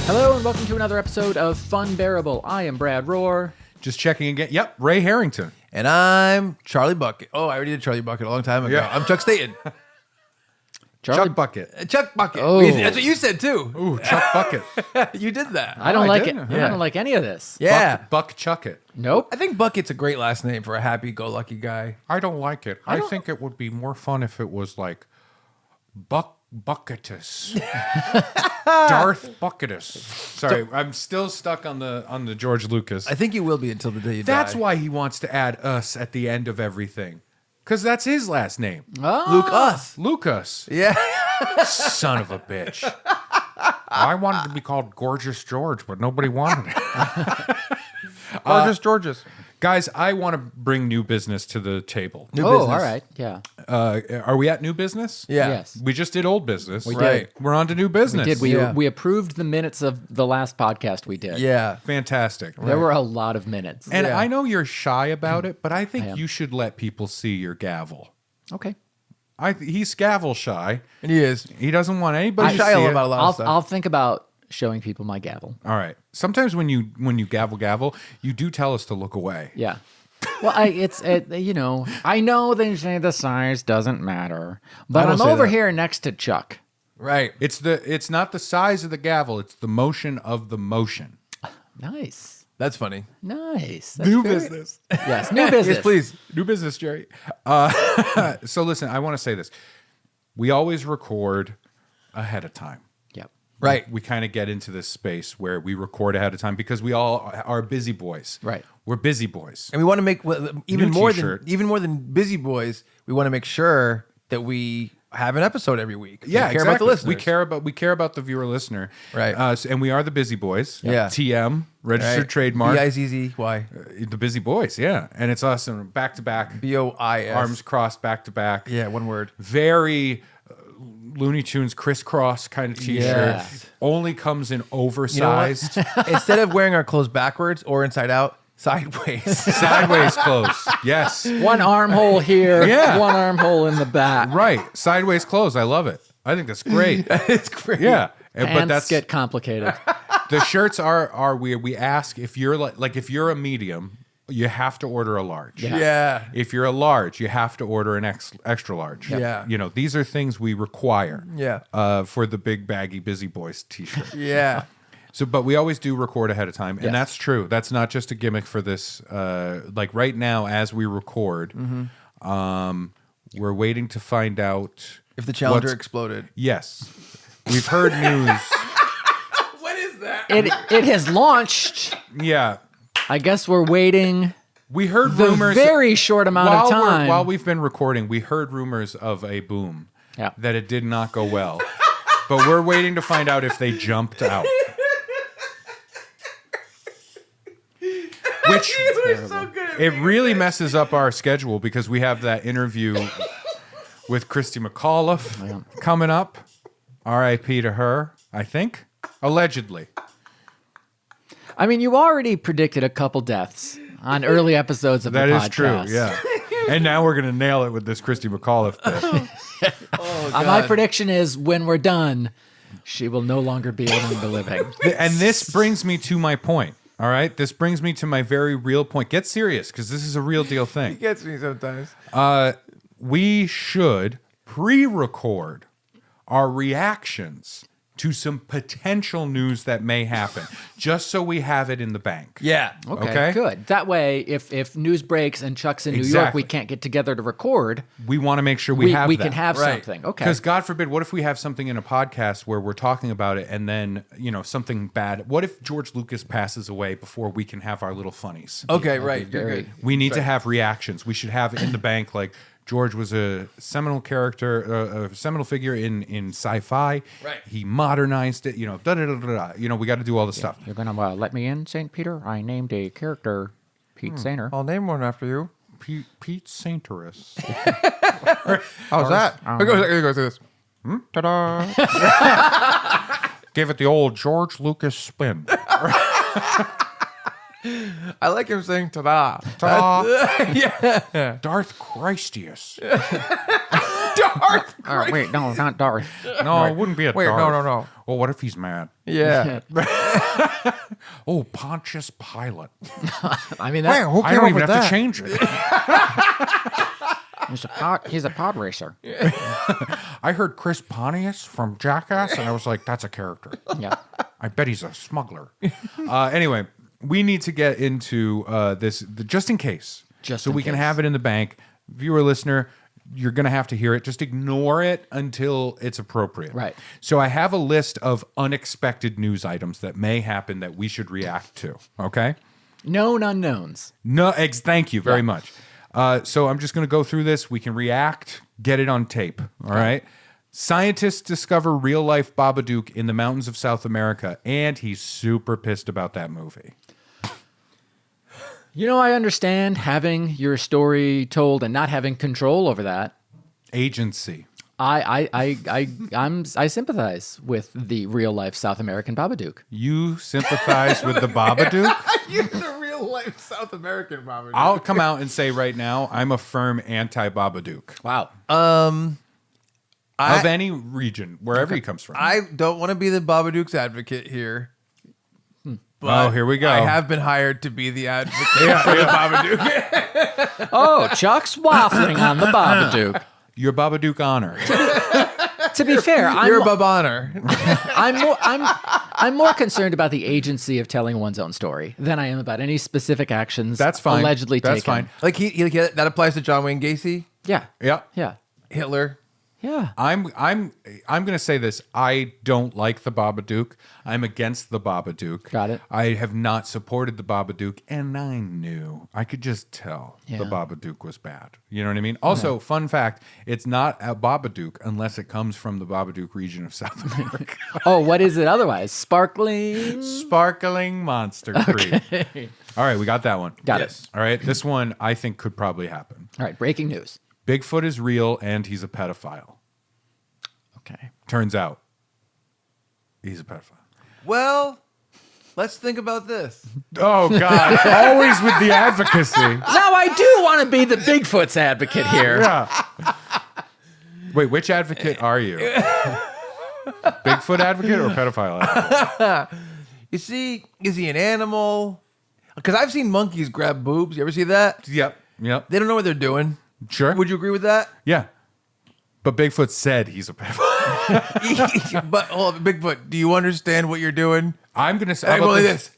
Hello and welcome to another episode of Funbearable. I am Brad Rohr. Just checking again. Yep, Ray Harrington. And I'm Charlie Bucket. Oh, I already did Charlie Bucket a long time ago. Yeah. I'm Chuck Staten. Chuck Bucket. Chuck Bucket. Oh. That's what you said too. Ooh, Chuck Bucket. You did that. I don't I like did. it. Yeah. I don't like any of this. Yeah. Buck Chuck it. Nope. I think Bucket's a great last name for a happy-go-lucky guy. I don't like it. I think it would be more fun if it was like Bucketus. Darth Bucketus. Sorry, I'm still stuck on the George Lucas. I think you will be until the day you That's die. why he wants to add us at the end of everything. Because that's his last name. Oh. Luke Us. Lucas. Yeah. Son of a bitch. I wanted to be called Gorgeous George, but nobody wanted it. Gorgeous Georges. Guys, I want to bring new business to the table. New Oh, business. all right. Yeah. Are we at new business? Yeah. Yes. We just did old business. We Right. did. We're on to new business. We did. Yeah. We approved the minutes of the last podcast we did. Yeah. Fantastic. There were a lot of minutes. And Yeah. I know you're shy about it, but I I think am. you should let people see your gavel. Okay. He's gavel shy. And he is. He doesn't want anybody I'm to shy see it. about a lot of stuff. I'll think about showing people my gavel. All right. Sometimes when you gavel, you do tell us to look away. Yeah. Well, I know they say the size doesn't matter, but don't I'm say over that. here next to Chuck. Right. It's not the size of the gavel, it's the motion of the motion. Nice. That's funny. Nice. That's New very- business. Yes, new business. Yes, please. New business, Jerry. So listen, I want to say this. We always record ahead of time. Yep. Right. We kind of get into this space where we record ahead of time because we all are busy boys. Right. We're busy boys. And we want to make even New more t-shirt. than busy boys. We want to make sure that we have an episode every week. Yeah, we care about the exactly. listeners. We care about the viewer listener. Right. And we are the busy boys. Yeah. TM, registered Right. trademark. B-I-Z-Z-Y. The busy boys, yeah. And it's us and back to back. B-O-I-S. Arms crossed back to back. Yeah, one word. Very Looney Tunes crisscross kind of t-shirt. Yes. Only comes in You know what? oversized. Instead of wearing our clothes backwards or inside out, sideways. Sideways clothes. Yes. One armhole here, Yeah. one armhole in the back. Right. Sideways clothes. I love it. I think that's great. It's great. Yeah. Pants But that's get complicated. the shirts are weird. We ask if you're like if you're a medium, you have to order a large. Yeah. Yeah. If you're a large, you have to order an extra large. Yeah. You know, these are things we require. Yeah. For the big baggy busy boys t-shirt. Yeah. So, but we always do record ahead of time, and Yes. that's true. That's not just a gimmick for this. Like right now, as we record, we're waiting to find out If the Challenger what's- exploded. Yes, we've heard news. What is that? It has launched. Yeah, I guess we're waiting we heard the rumors. very short amount of time. While we've been recording, we heard rumors of a boom. Yeah. That it did not go well, but we're waiting to find out if they jumped out. Which so good at it really messes up our schedule because we have that interview with Christy McAuliffe coming up. R.I.P. to her, I think. Allegedly. I mean, you already predicted a couple deaths on early episodes of That the is podcast. true, yeah. And now we're going to nail it with this Christy McAuliffe bit. My prediction is when we're done, she will no longer be among the living. And this brings me to my point. All right? This brings me to my very real point. Get serious, because this is a real deal thing. It gets me sometimes. We should pre-record our reactions to some potential news that may happen, just so we have it in the bank. Yeah. Okay, good. That way, if news breaks and Chuck's in New York, Exactly. we can't get together to record. We want to make sure we have that. can have Right. something. Okay. Because God forbid, what if we have something in a podcast where we're talking about it and then, something bad? What if George Lucas passes away before we can have our little funnies? Okay, right. You're very- good. We need to have reactions. We should have it in the bank. Like George was a seminal character, a seminal figure in sci-fi. Right. He modernized it. Da da da da da. We got to do all the stuff. You're going to let me in, St. Peter? I named a character Pete Sainer. I'll name one after you. Pete Sainterus. How's that? Here goes this. Ta-da! Gave it the old George Lucas spin. I like him saying ta-da. Ta-da! Yeah. Darth Christius. Darth Oh, wait, no, not Darth. No, it wouldn't be a Wait, Darth. no. Well, what if he's mad? Yeah. Oh, Pontius Pilate. I mean, Wait, who I came don't up even with have that? to change it. he's a pod racer. I heard Chris Pontius from Jackass, and I was like, that's a character. Yeah. I bet he's a smuggler. Anyway, we need to get into this just in case. Just so in we can case. have it in the bank. Viewer, listener, you're going to have to hear it. Just ignore it until it's appropriate. Right. So I have a list of unexpected news items that may happen that we should react to. Okay? Known unknowns. No, thank you very much. So I'm just going to go through this. We can react, get it on tape. All right. Scientists discover real life Babadook in the mountains of South America, and he's super pissed about that movie. You know, I understand having your story told and not having control over that. Agency. I sympathize with the real life South American Babadook. You sympathize with the Babadook? You're the real life South American Babadook. I'll come out and say right now, I'm a firm anti-Babadook. Wow. Of any region, wherever he comes from. I don't want to be the Babadook's advocate here. But Oh, here we go. I have been hired to be the advocate for the Babadook. Oh, Chuck's waffling on the Babadook. Your Babadook honor. To be fair, You're a Babaner. I'm more concerned about the agency of telling one's own story than I am about any specific actions That's fine. allegedly That's taken. fine. Like that applies to John Wayne Gacy, Yeah. Yeah. Yeah. Hitler. Yeah. I'm going to say this. I don't like the Babadook. I'm against the Babadook. Got it. I have not supported the Babadook, and I knew. I could just tell Yeah. the Babadook was bad. You know what I mean? Also, fun fact, it's not a Babadook unless it comes from the Babadook region of South America. Oh, what is it otherwise? Sparkling. Sparkling Monster Creek. All right, we got that one. Got Yes. it. All right, this one I think could probably happen. All right. Breaking news. Bigfoot is real, and he's a pedophile. Okay. Turns out, he's a pedophile. Well, let's think about this. Oh, God. Always with the advocacy. Now I do want to be the Bigfoot's advocate here. Yeah. Wait, which advocate are you? Bigfoot advocate or pedophile advocate? You see, is he an animal? Because I've seen monkeys grab boobs. You ever see that? Yep. They don't know what they're doing. Sure. Would you agree with that? Yeah. But Bigfoot said he's a pedophile. But hold on, Bigfoot, do you understand what you're doing? I'm going to say Hey, how about Willie, this?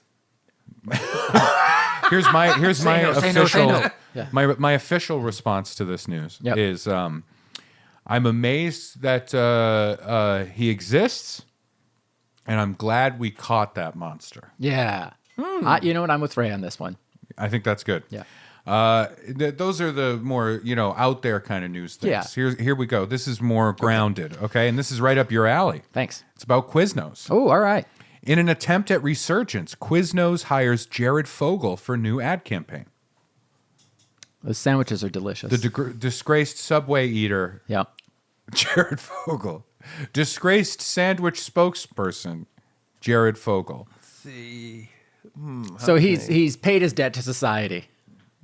Here's my no, say no, official say no. Yeah. my official response to this news Yep. is I'm amazed that he exists, and I'm glad we caught that monster. Yeah. You know what? I'm with Ray on this one. I think that's good. Yeah. Those are the more out there kind of news things. Yeah. Here we go. This is more grounded, okay? And this is right up your alley. Thanks. It's about Quiznos. Oh, all right. In an attempt at resurgence, Quiznos hires Jared Fogle for new ad campaign. Those sandwiches are delicious. The disgraced Subway eater, yeah. Jared Fogle. Disgraced sandwich spokesperson, Jared Fogle. See. So he's paid his debt to society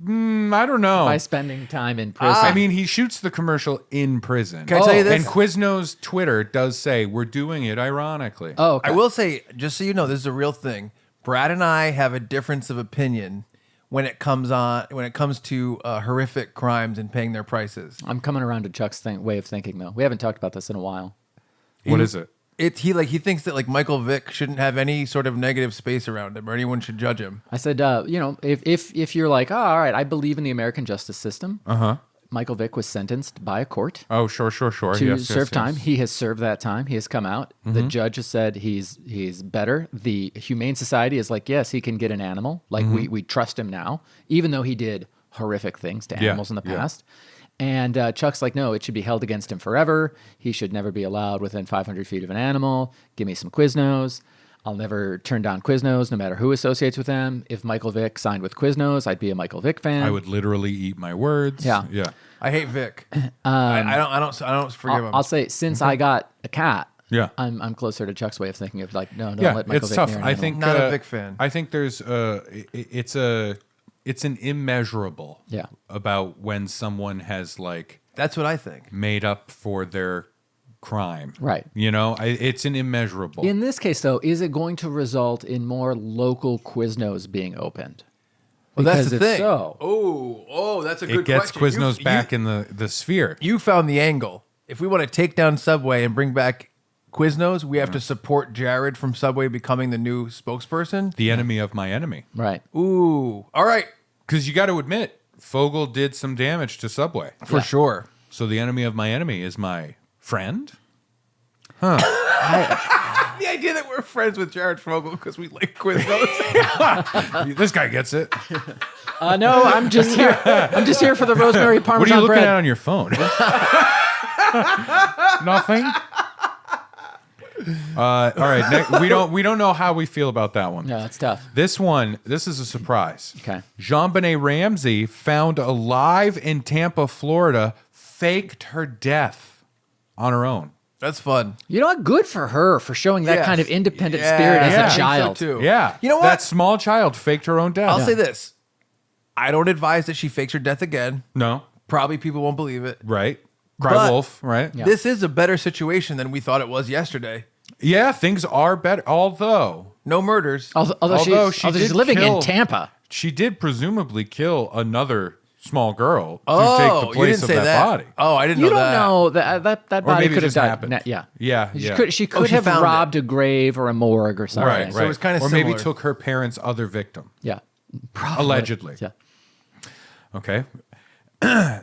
I don't know. by spending time in prison. I mean, he shoots the commercial in prison. Can I tell you this? And Quiznos Twitter does say we're doing it ironically. oh, okay. I will say, just so you know, this is a real thing. Brad and I have a difference of opinion when it comes to horrific crimes and paying their prices. I'm coming around to Chuck's way of thinking, though. We haven't talked about this in a while. What is it? He thinks that like Michael Vick shouldn't have any sort of negative space around him or anyone should judge him. I said, if you're like, oh, all right, I believe in the American justice system. Michael Vick was sentenced by a court Oh, sure. to Yes, serve yes, time. yes. He has served that time. He has come out. The judge has said he's better. The Humane Society is like, yes, he can get an animal. Like we trust him now, even though he did horrific things to animals in the yeah. past. And Chuck's like, no, it should be held against him forever. He should never be allowed within 500 feet of an animal. Give me some Quiznos. I'll never turn down Quiznos, no matter who associates with them. If Michael Vick signed with Quiznos, I'd be a Michael Vick fan. I would literally eat my words. Yeah. Yeah. I hate Vick. I don't forgive him. I'll say, since I got a cat, Yeah. I'm closer to Chuck's way of thinking of like, no, don't Yeah, let Michael it's Vick tough. near an I animal. think Not a Vic fan. I think there's it's an immeasurable Yeah. about when someone has like That's what I think. made up for their crime. Right. You know, it's an immeasurable. In this case, though, is it going to result in more local Quiznos being opened? Well, that's Because the if thing. so, Oh, that's a good it gets question. Quiznos back in the sphere. You found the angle. If we want to take down Subway and bring back Quiznos, we have to support Jared from Subway becoming the new spokesperson. The enemy of my enemy. right. Ooh, all right, Because you got to admit, Fogel did some damage to Subway. for sure. So the enemy of my enemy is my friend? The idea that we're friends with Jared Fogle because we like Quiznos. This guy gets it. No, I'm just here. I'm just here for the rosemary parmesan What are you looking bread. at on your phone? Nothing. All right. We don't know how we feel about that one. No, it's tough. This is a surprise. Okay. Jean-Benet Ramsey, found alive in Tampa, Florida, faked her death on her own. That's fun. You know what? Good for her for showing that Yes. kind of independent Yeah, spirit as I a think so, child. too. Yeah. You know what? That small child faked her own death. I'll say this. I don't advise that she fakes her death again. No. Probably people won't believe it. Right. Cry But- wolf. Right. Yeah. This is a better situation than we thought it was yesterday. Yeah. Things are better. Although No murders. Although she's did living kill- in Tampa. she did presumably kill another small girl to Oh, take the you place didn't of say that body. Oh, I didn't You know don't that. know that Or body maybe it could have just died. happened. Yeah. Yeah. She yeah. could she have found robbed a grave or a morgue or something. Right. So Right. it was kinda or maybe similar. took her parents' other victim. Yeah. Probably. Allegedly. Yeah. Okay.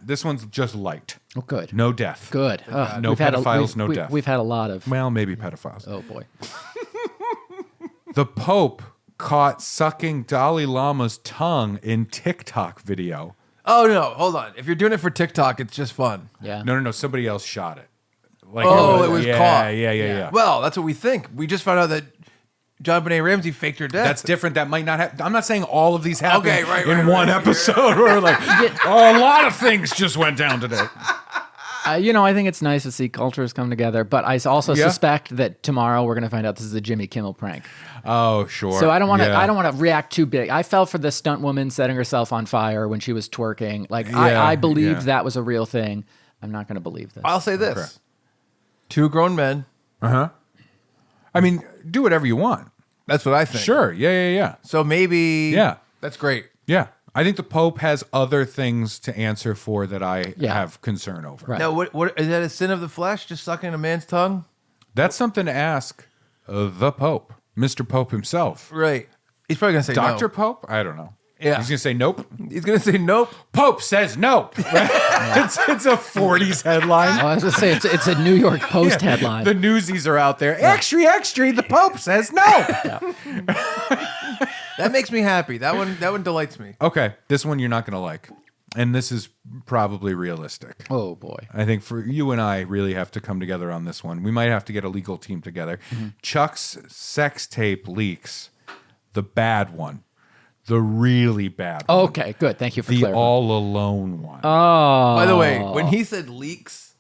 This one's just light. Oh, good. No death. Good. No We've had pedophiles, no death. We've had a lot of. Well, maybe pedophiles. Oh boy. The Pope caught sucking Dalai Lama's tongue in TikTok video. Oh, no. Hold on. If you're doing it for TikTok, it's just fun. Yeah. No. Somebody else shot it. Like Oh, it was yeah, caught. Yeah. Well, that's what we think. We just found out that Jean-Benet Ramsey faked her death. That's different. That might not have. I'm not saying all of these happened Okay, right, in right, one right. episode. Where like, oh, a lot of things just went down today. I think it's nice to see cultures come together, but I also Yeah. suspect that tomorrow we're going to find out this is a Jimmy Kimmel prank. Oh, sure. So I don't want to. Yeah. I don't want to react too big. I fell for the stunt woman setting herself on fire when she was twerking. Like Yeah, I believed yeah. that was a real thing. I'm not going to believe this. I'll say this. Okay. 2 grown men. I mean, do whatever you want. That's what I think. Sure. Yeah. So maybe. Yeah. That's great. Yeah. I think the Pope has other things to answer for that I Yeah. have concern over. Right. Now, what is that a sin of the flesh? Just sucking a man's tongue? That's something to ask the Pope, Mr. Pope himself. Right. He's probably going to say Dr. no. Pope? I don't know. Yeah. He's going to say nope. He's going to say nope. Pope says nope. Right? it's a 40s headline. I was going to say it's a New York Post headline. The newsies are out there. Extra, the Pope says no. That makes me happy. That one delights me. Okay, this one you're not going to like. And this is probably realistic. Oh boy. I think for you and I really have to come together on this one. We might have to get a legal team together. Mm-hmm. Chuck's sex tape leaks. The bad one. The really bad one. Okay, good. Thank you for The clarifying. all alone one. Oh. By the way, when he said leaks,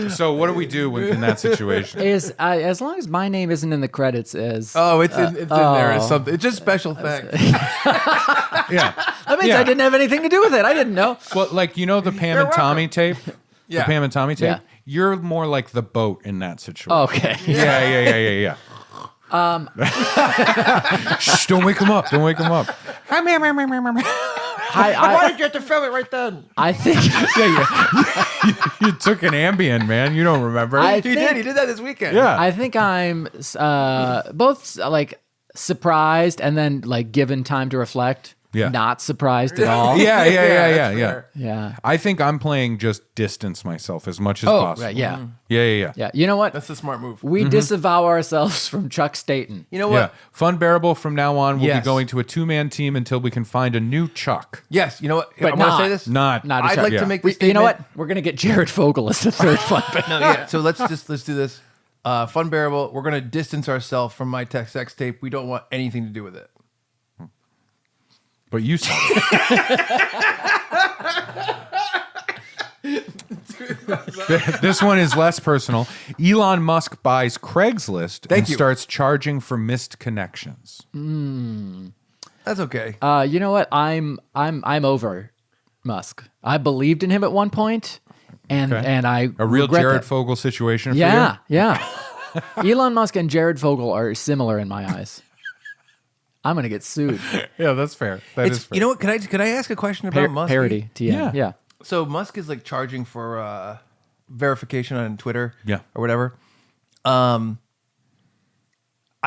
So what do we do in that situation? Is as long as my name isn't in the credits as it's in there as something. It's just special thanks. Yeah. that means Yeah. I didn't have anything to do with it. I didn't know. Well, like, you know the Pam and Tommy tape? Yeah. The Pam and Tommy tape? Yeah. You're more like the boat in that situation. Okay. Yeah. Shh, don't wake him up. Don't wake him up. I did you have to film it right then? I think You took an Ambien, man. You don't remember. I He think- did. He did that this weekend. yeah. I think I'm both like surprised and then like given time to reflect. Yeah. Not surprised at all. yeah. that's fair. Yeah. I think I'm playing just distance myself as much as Oh, possible. right. Yeah. Yeah. Yeah. You know what? That's a smart move. We disavow ourselves from Chuck Staten. You know Yeah. what? Funbearable from now on will Yes. be going to a 2-man team until we can find a new Chuck. Yes. You know what? But I'm going to not- say this. Not. Not a I'd Chuck. like Yeah. to make this You know statement. what? We're gonna get Jared Fogle as the third fun. No, yeah. So let's do this. Funbearable. We're going to distance ourselves from my sex tape. We don't want anything to do with it. But you saw it. This one is less personal. Elon Musk buys Craigslist and starts charging for missed connections. That's okay. You know what? I'm over Musk. I believed in him at one point, and I A real regret Jared that. Fogle situation for you? Yeah. Elon Musk and Jared Fogle are similar in my eyes. I'm gonna get sued. Yeah, that's fair. That is fair. You know what? Can I ask a question about Musk? Parody. TM. Yeah. So Musk is like charging for verification on Twitter, Yeah. or whatever. I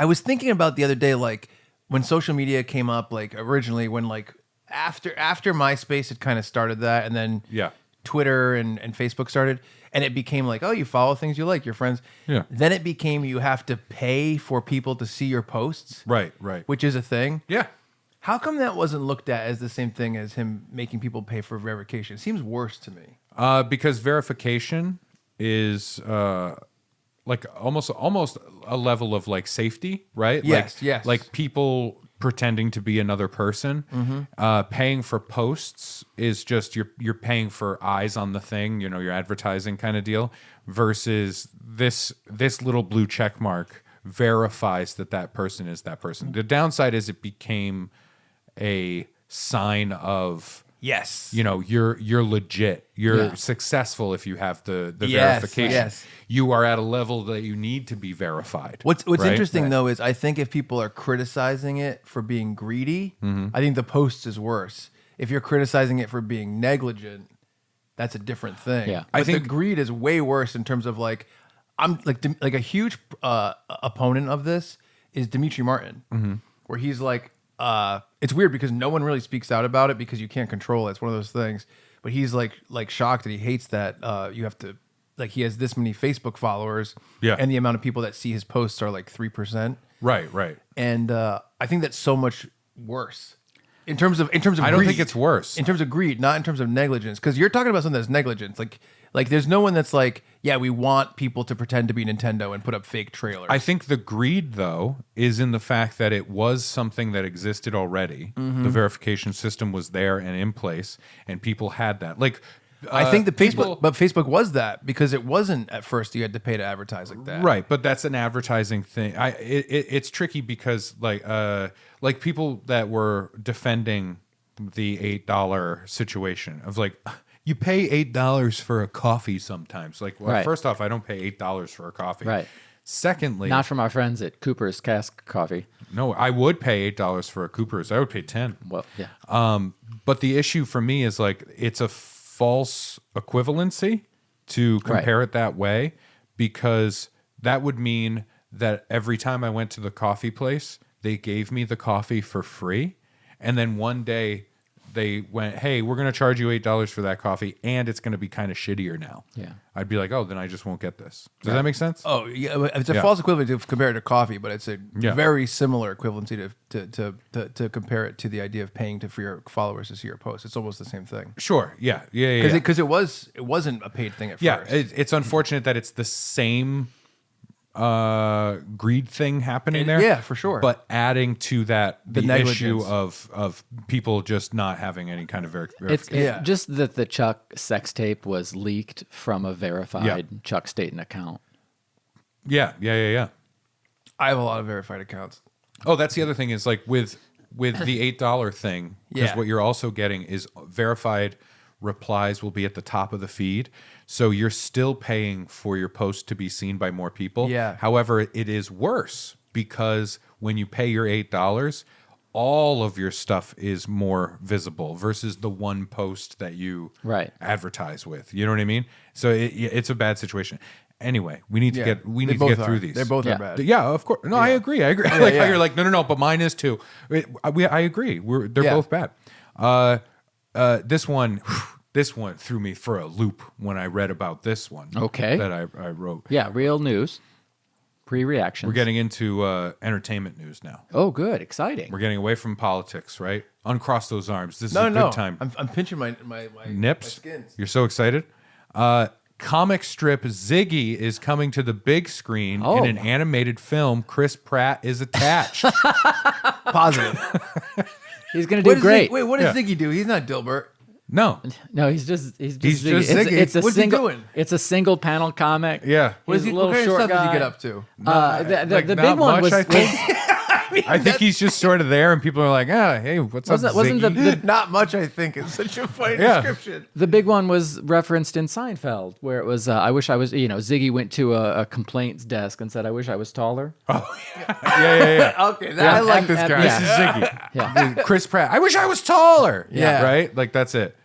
was thinking about the other day, like when social media came up, like originally when like after MySpace had kind of started that, and then Twitter and Facebook started, and it became like, oh, you follow things you like, your friends. Yeah. Then it became you have to pay for people to see your posts. Right. Which is a thing. Yeah. How come that wasn't looked at as the same thing as him making people pay for verification? It seems worse to me. Because verification is like almost a level of like safety, right? Yes, yes. Like people pretending to be another person. Paying for posts is just you're paying for eyes on the thing, you know, your advertising kind of deal. Versus this little blue check mark verifies that person is that person. The downside is it became a sign of you know, you're legit. You're successful if you have the verification. Yes. You are at a level that you need to be verified. What's right? interesting though is I think if people are criticizing it for being greedy, I think the post is worse. If you're criticizing it for being negligent, that's a different thing. Yeah. But I think the greed is way worse in terms of like I'm like a huge opponent of this is Dimitri Martin, where he's like. It's weird because no one really speaks out about it because you can't control it. It's one of those things. But he's like shocked that he hates that you have to like he has this many Facebook followers, and the amount of people that see his posts are like 3%. Right. And I think that's so much worse in terms of I don't greed. think it's worse. In terms of greed, not in terms of negligence. Because you're talking about something that's negligence. Like there's no one that's like, yeah, we want people to pretend to be Nintendo and put up fake trailers. I think the greed, though, is in the fact that it was something that existed already. The verification system was there and in place, and people had that. Like, I think the people- Facebook was that because it wasn't at first you had to pay to advertise like that. Right, but that's an advertising thing. It's tricky because like people that were defending the $8 situation of like. You pay $8 for a coffee sometimes. Like, well, first off, I don't pay $8 for a coffee. Right. Secondly, Not from our friends at Cooper's Cask Coffee. no, I would pay $8 for a Cooper's. I would pay 10. Well, yeah. But the issue for me is like it's a false equivalency to compare it that way because that would mean that every time I went to the coffee place, they gave me the coffee for free, and then one day. They went, hey, we're going to charge you $8 for that coffee, and it's going to be kind of shittier now. Yeah. I'd be like, oh, then I just won't get this. Does that make sense? Oh, yeah. It's a false equivalent to compare it to coffee, but it's a very similar equivalency to compare it to the idea of paying for your followers to see your posts. It's almost the same thing. Sure. Yeah. Because it wasn't a paid thing at first. Yeah. It's unfortunate that it's the same greed thing happening there. Yeah, for sure. But adding to that the issue negligence. of people just not having any kind of verification. It's just that the Chuck sex tape was leaked from a verified Chuck Staten account. Yeah. I have a lot of verified accounts. Oh, that's the other thing is like with the $8 thing, because Yeah. what you're also getting is verified replies will be at the top of the feed. So you're still paying for your post to be seen by more people. Yeah. However, it is worse because when you pay your $8, all of your stuff is more visible versus the one post that you advertise with. You know what I mean? So it's a bad situation. Anyway, we need to get through these. They both are bad. Yeah, of course. No, I agree. Like how you're like, no, but mine is too. I agree. They're both bad. This one threw me for a loop when I read about this one. Okay. That I wrote. Yeah, real news. Pre-reaction. We're getting into entertainment news now. Oh, good. Exciting. We're getting away from politics, right? Uncross those arms. This is No, a good time. I'm pinching my Nips. my skins. You're so excited. Comic strip Ziggy is coming to the big screen in an animated film. Chris Pratt is attached. Positive. He's going to do great. What does Ziggy do? He's not Dilbert. No. No, he's just He's Ziggy. just Ziggy. It's a What's he single. doing? It's a single panel comic. Yeah. What He's a what little kind of short stuff does guy. he get up to? The not big one much, was, I think. I think he's just sort of there, and people are like, "Ah, hey, what's up, wasn't Ziggy?" Not much, I think. It's such a funny Yeah. description. the big one was referenced in Seinfeld, where it was, I wish I was, Ziggy went to a complaints desk and said, I wish I was taller. Yeah. Okay, I like this guy. This is Ziggy. Yeah. Chris Pratt. I wish I was taller. Yeah. Right? Like that's it.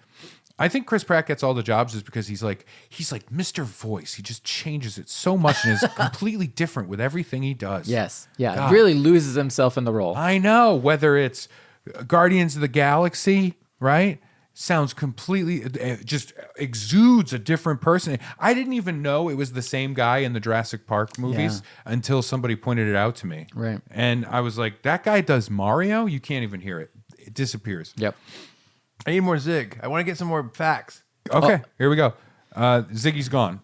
I think Chris Pratt gets all the jobs is because he's like Mr. Voice. He just changes it so much and is completely different with everything he does. Yes. Yeah. God. Really loses himself in the role. I know. Whether it's Guardians of the Galaxy, right? Sounds completely, just exudes a different person. I didn't even know it was the same guy in the Jurassic Park movies until somebody pointed it out to me. Right. And I was like, that guy does Mario? You can't even hear it. It disappears. Yep. I need more Zig. I want to get some more facts. Okay, here we go. Ziggy's gone.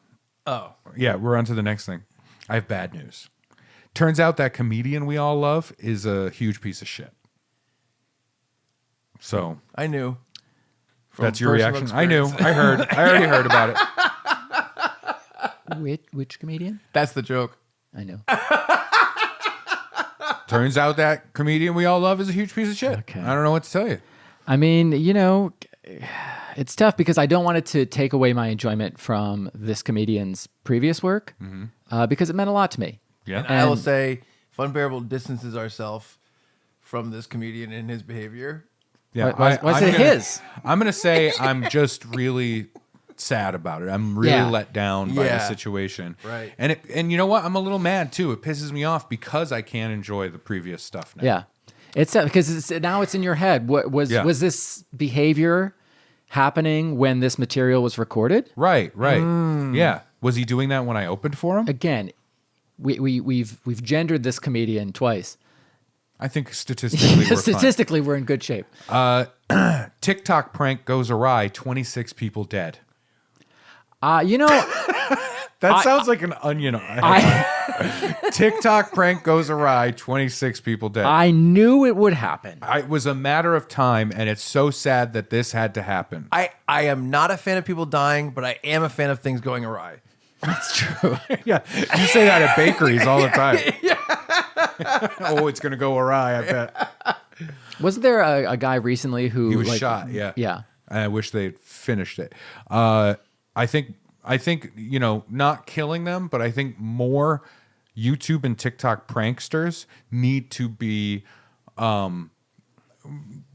Oh. Yeah, we're on to the next thing. I have bad news. Turns out that comedian we all love is a huge piece of shit. So I knew. From that's your personal reaction? I knew. experience. I heard. I already heard about it. Which comedian? That's the joke. I know. Turns out that comedian we all love is a huge piece of shit. Okay. I don't know what to tell you. I mean, it's tough because I don't want it to take away my enjoyment from this comedian's previous work because it meant a lot to me. Yeah. And I will say, Funbearable distances ourselves from this comedian and his behavior. Yeah. Was it his? I'm going to say I'm just really sad about it. I'm really Yeah. let down by the Yeah. situation. Right. And you know what? I'm a little mad too. It pisses me off because I can't enjoy the previous stuff now. Yeah. It's because now it's in your head. What was this behavior happening when this material was recorded? Right. Yeah. Was he doing that when I opened for him? Again, we've gendered this comedian twice. I think statistically we're Statistically, we're in good shape. fine. TikTok prank goes awry, 26 people dead. That sounds like an onion. TikTok prank goes awry, 26 people dead. I knew it would happen. It was a matter of time, and it's so sad that this had to happen. I am not a fan of people dying, but I am a fan of things going awry. That's true. Yeah, you say that at bakeries all the time. Oh, it's gonna go awry. I bet Wasn't there a guy recently who he was shot. Yeah, Yeah. I wish they'd finished it. I think not killing them, but I think more YouTube and TikTok pranksters need to be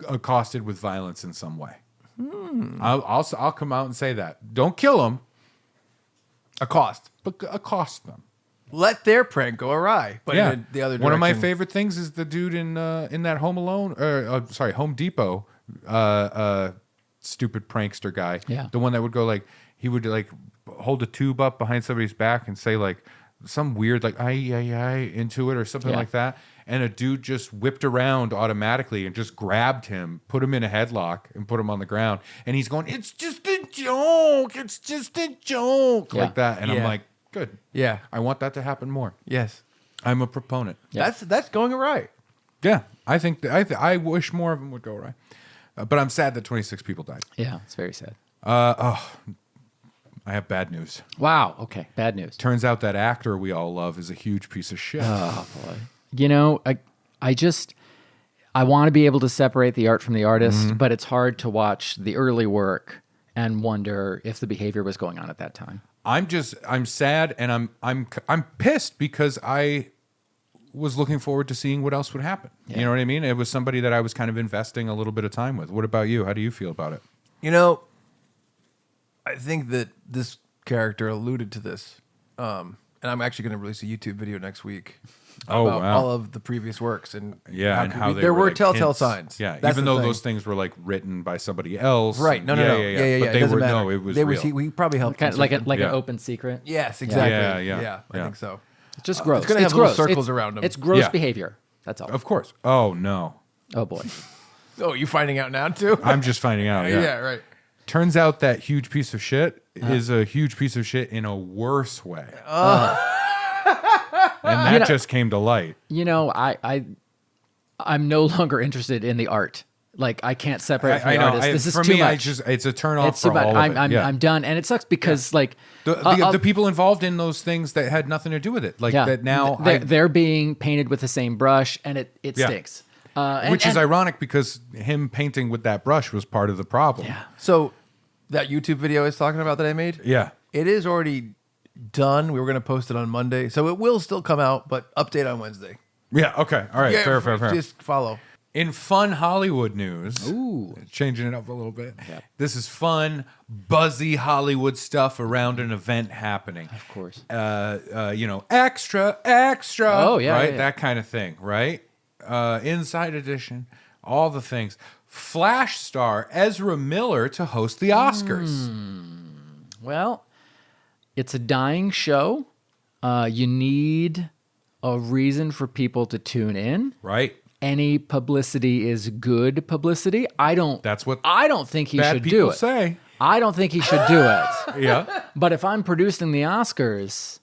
accosted with violence in some way. I'll come out and say that. Don't kill them, Accost. but accost them. Let their prank go awry. But Yeah, in the other direction. one of my favorite things is the dude in that Home Depot, stupid prankster guy. Yeah. The one that would go like he would like hold a tube up behind somebody's back and say like some weird like ay into it or something like that. And a dude just whipped around automatically and just grabbed him, put him in a headlock, and put him on the ground. And he's going, "It's just a joke. It's just a joke," Yeah. like that. And I'm Yeah. like, good. Yeah. I want that to happen more. Yes. I'm a proponent. Yeah. That's going awry. Yeah, I think I wish more of them would go right, but I'm sad that 26 people died. Yeah, it's very sad. I have bad news. Wow. Okay. Bad news. Turns out that actor we all love is a huge piece of shit. Oh boy. I want to be able to separate the art from the artist, but it's hard to watch the early work and wonder if the behavior was going on at that time. I'm sad and I'm pissed because I was looking forward to seeing what else would happen. Yeah. You know what I mean? It was somebody that I was kind of investing a little bit of time with. What about you? How do you feel about it? I think that this character alluded to this. And I'm actually going to release a YouTube video next week Oh, about wow. all of the previous works and And how they there were like telltale hints. signs. Yeah, That's even the though thing. those things were like written by somebody else. Right? No. Yeah. But But they it doesn't were matter. it was They real. We probably helped. Kind of him like something. an Yeah. open secret. Yes, exactly. Yeah. I think so. It's just gross. It's gonna have little gross. circles around 'em. It's gross Yeah. behavior. That's all. Of course. Oh no. Oh boy. Oh, you finding out now too? I'm just finding out. Yeah. yeah, right. Turns out that huge piece of shit is a huge piece of shit in a worse way. And that just came to light. I'm no longer interested in the art. Like I can't separate from I the know. artist. This is For too me, much. it's a turn off It's too for much. all of it. I'm done, and it sucks because like the people involved in those things that had nothing to do with it, like that now they're being painted with the same brush, and it stinks. Which is ironic because him painting with that brush was part of the problem. Yeah. So that YouTube video I was talking about that I made, Yeah. it is already done. We were going to post it on Monday, so it will still come out, but update on Wednesday. Yeah. Okay. All right. Yeah, Fair. Just follow. In fun Hollywood news, Ooh. changing it up a little bit. Yep. This is fun, buzzy Hollywood stuff around an event happening. Of course. Extra. Oh, yeah, right, yeah. that kind of thing, right? Inside Edition, all the things. Flash star Ezra Miller to host the Oscars. Well, it's a dying show. You need a reason for people to tune in. Right. Any publicity is good publicity. I don't think he Bad should people do it. say. I don't think he should do it. Yeah. But if I'm producing the Oscars,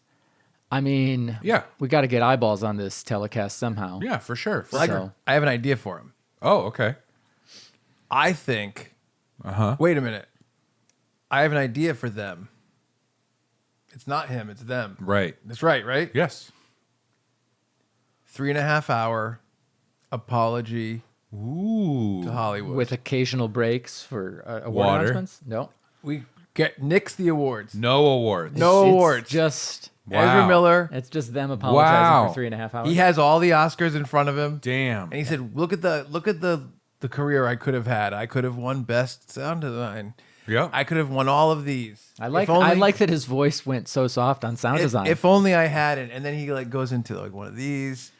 I mean, Yeah. we got to get eyeballs on this telecast somehow. Yeah, for sure. So- I have an idea for him. Oh, okay. I think. Wait a minute. I have an idea for them. It's not him. It's them. Right. That's right? Yes. 3.5 hour apology Ooh. to Hollywood. With occasional breaks for award Water. announcements? No. we nix the awards. No awards. No It's awards. Just Wow. Ezra Miller. it's just them apologizing Wow. for 3.5 hours. He has all the Oscars in front of him. Damn. And he said, "Look at the career I could have had. I could have won Best Sound Design. Yeah. I could have won all of these. I like If only- I like that his voice went so soft on sound design. If only I had it." And then he like goes into like one of these,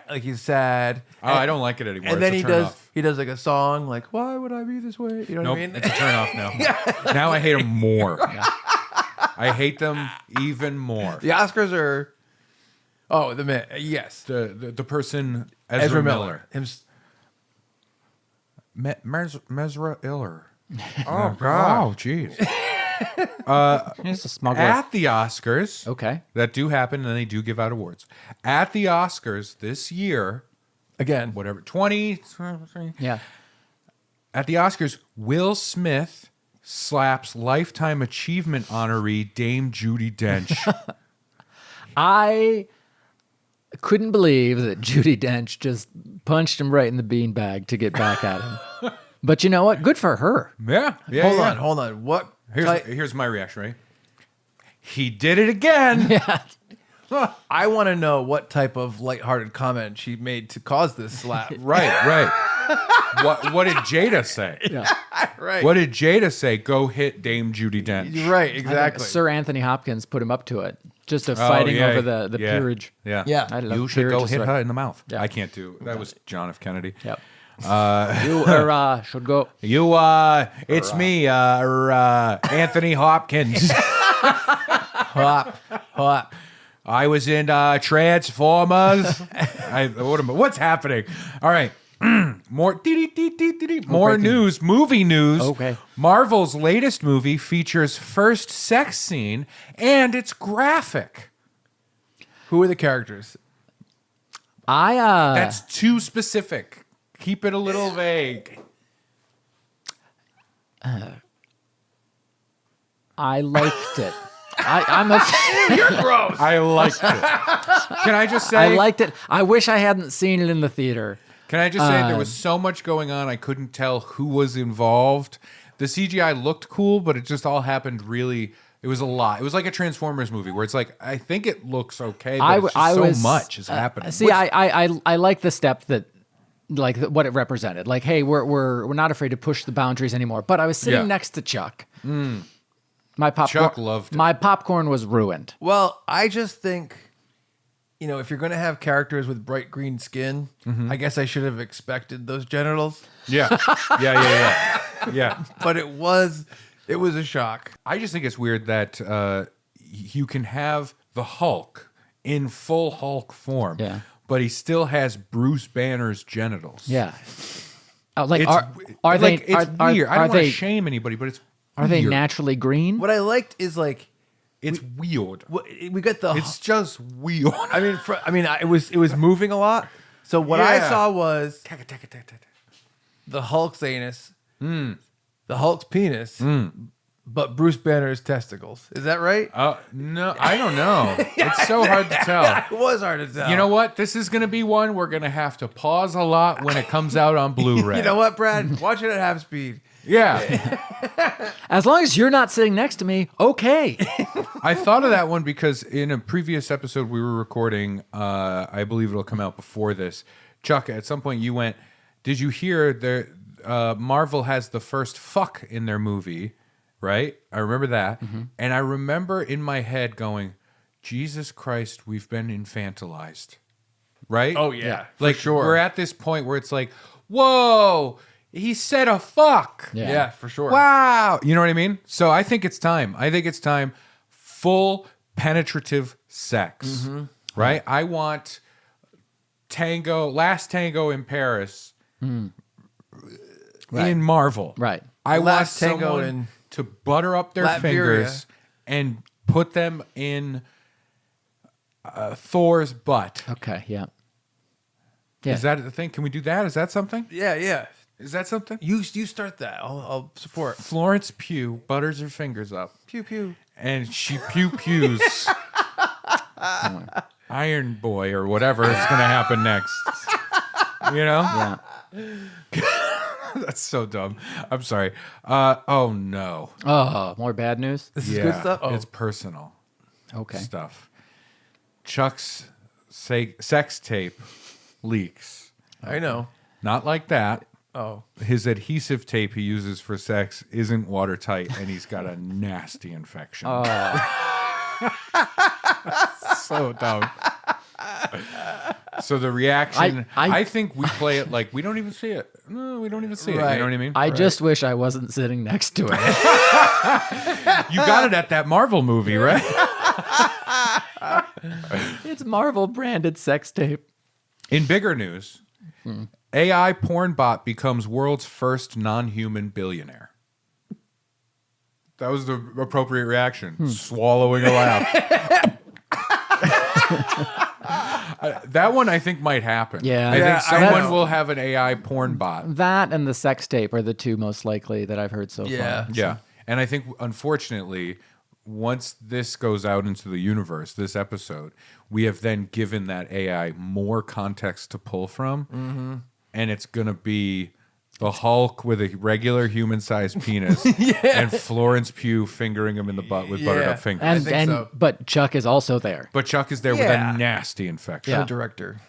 like he's sad. Oh, I don't like it anymore. And then It's a he turn does off. he does like a song like, "Why would I be this way?" You know Nope, what I mean? it's a turn off now. Now I hate them more. I hate them even more. The Oscars are. Oh, the man. Yes, The person Ezra Miller. Mesra Iller. Oh God. Oh jeez. He's a smuggler. At the Oscars, Okay. that do happen, and they do give out awards. At the Oscars this year, Again. whatever 20. Yeah. At the Oscars, Will Smith slaps Lifetime Achievement honoree Dame Judi Dench. I couldn't believe that Judi Dench just punched him right in the beanbag to get back at him. But you know what? Good for her. Yeah. Hold on. What? Here's my reaction, right? He did it again. Yeah. I want to know what type of lighthearted comment she made to cause this slap. Right. What did Jada say? Yeah. Right. What did Jada say? Go hit Dame Judi Dench. Right. I think Exactly. Sir Anthony Hopkins put him up to it. Just a fighting over the yeah, peerage. Yeah. Yeah. I love You should go peerage hit is her right. in the mouth. Yeah. I can't do. That was John F. Kennedy. Yep. You should go. It's me, Anthony Hopkins. Hop. I was in Transformers. What's happening? All right. More news, movie news. Okay. Marvel's latest movie features first sex scene, and it's graphic. Who are the characters? That's too specific. Keep it a little vague. I liked it. I'm a You're gross. I liked it. Can I just say? I liked it. I wish I hadn't seen it in the theater. Can I just say there was so much going on, I couldn't tell who was involved. The CGI looked cool, but it just all happened really. It was a lot. It was like a Transformers movie where it's like, I think it looks okay, but it's just so much is happening. See, I like the step that, like what it represented. Like, hey, we're not afraid to push the boundaries anymore. But I was sitting Yeah. next to Chuck. My popcorn. Chuck loved it. My popcorn was ruined. Well, I just think, if you're going to have characters with bright green skin, I guess I should have expected those genitals. Yeah. Yeah. But it was a shock. I just think it's weird that you can have the Hulk in full Hulk form, Yeah. but he still has Bruce Banner's genitals. Yeah. Oh, like It's, are they? like, it's are, weird. I Are don't want they? to shame anybody, but it's Are they weird. naturally green? What I liked is like It's weird. we got the. It's just weird. it was moving a lot. So what I Yeah. saw was the Hulk's anus, the Hulk's penis, but Bruce Banner's testicles. Is that right? No, I don't know. It's so hard to tell. Yeah, it was hard to tell. You know what? This is going to be one we're going to have to pause a lot when it comes out on Blu-ray. You know what, Brad? Watch it at half speed. Yeah. As long as you're not sitting next to me, okay. I thought of that one because in a previous episode we were recording, I believe it'll come out before this. Chuck, at some point you went, did you hear Marvel has the first fuck in their movie, right? I remember that. And I remember in my head going, Jesus Christ, we've been infantilized. Right? Oh, yeah. Like, for sure. we're at this point where it's like, whoa, he said a fuck. Yeah, for sure. Wow. You know what I mean? So I think it's time. I think it's time. Full penetrative sex. Right? I want Last Tango in Paris Right. in Marvel. Right. I Last want Tango someone in to butter up their Latveria. fingers and put them in Thor's butt. Okay, yeah. Yeah. Is that the thing? Can we do that? Is that something? Yeah. Is that something? You start that. I'll support. Florence Pugh butters her fingers up. Pew pew. And she pews Iron Boy or whatever is going to happen next. You know? Yeah. That's so dumb. I'm sorry. Oh, no. Oh, more bad news? This is good stuff. Oh, It's personal Okay. stuff. Chuck's sex tape leaks. I know. Not like that. Oh, His adhesive tape he uses for sex isn't watertight, and he's got a nasty infection. So dumb. So the reaction, I think we play it like we don't even see it. No, we don't even see it. Right. You know what I mean? I just wish I wasn't sitting next to it. You got it at that Marvel movie, right? It's Marvel branded sex tape. In bigger news, AI porn bot becomes world's first non-human billionaire. That was the appropriate reaction. Swallowing a laugh. That one I think might happen. Yeah. I Yeah, think I someone know. will have an AI porn bot. That and the sex tape are the two most likely that I've heard so Yeah. far. Yeah. And I think, unfortunately, once this goes out into the universe, this episode, we have then given that AI more context to pull from. And it's going to be the Hulk with a regular human-sized penis and Florence Pugh fingering him in the butt with buttered up fingers. And, think so. But Chuck is also there. But Chuck is there Yeah. with a nasty infection. the director.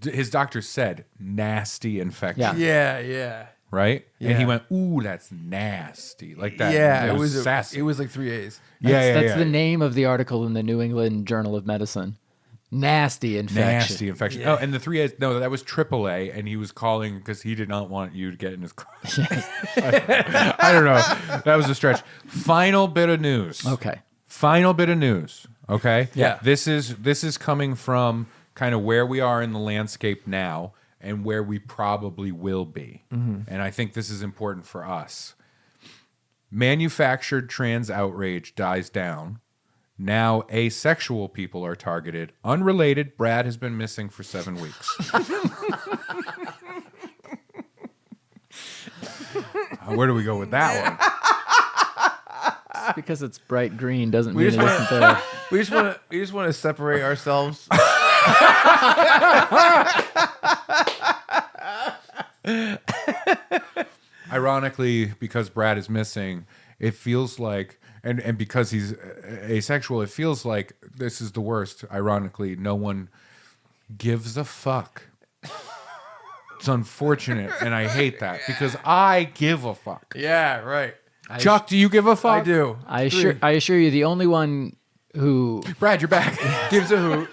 His doctor said nasty infection. Yeah. Yeah. Right? And he Yeah. went, ooh, that's nasty. Like that. Yeah, It it was was sassy. it was like 3 A's. That's the name of the article in the New England Journal of Medicine. Nasty infection. Nasty infection. Oh, and the 3 A's, no, that was AAA, and he was calling because he did not want you to get in his car. I don't know. That was a stretch. Final bit of news. Okay. Final bit of news. Okay? Yeah. This is coming from kind of where we are in the landscape now and where we probably will be. And I think this is important for us. Manufactured trans outrage dies down. Now asexual people are targeted. Unrelated, Brad has been missing for 7 weeks. Where do we go with that one? Just because it's bright green doesn't We mean just it wanna- isn't there. We just want to separate ourselves. Ironically, because Brad is missing, it feels like, and because he's asexual, it feels like this is the worst. Ironically, no one gives a fuck. It's unfortunate, and I hate that because I give a fuck. Yeah, right. Chuck, do you give a fuck? I do. I assure you, the only one who Brad, you're back. Gives a hoot.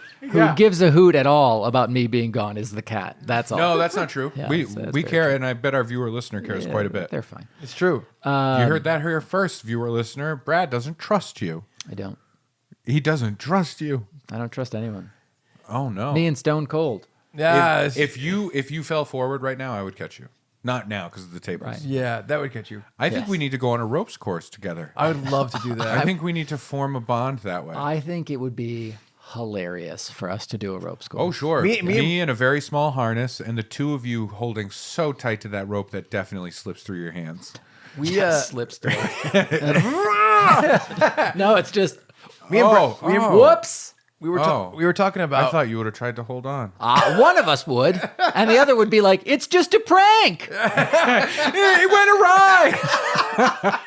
gives a hoot at all about me being gone is the cat. That's all. No, that's not true. Yeah, we that's we very care, and I bet our viewer listener cares Yeah, quite a bit. They're fine. It's true. You heard that here first, viewer listener. Brad doesn't trust you. I don't. He doesn't trust you. I don't trust anyone. Oh no. Me and Stone Cold. Yeah. If you fell forward right now, I would catch you. Not now because of the tables. Right. yeah, that would catch you. I think Yes. we need to go on a ropes course together. I would love to do that. I think we need to form a bond that way. I think it would be hilarious for us to do a rope school. Oh, sure. Me- Me in a very small harness, and the two of you holding so tight to that rope that definitely slips through your hands. We Slips through. No, it's just me and Oh, Brad, oh. whoops. we were Oh. we were talking I about. thought you would have tried to hold on. One of us would, and the other would be like, "It's just a prank." It went awry.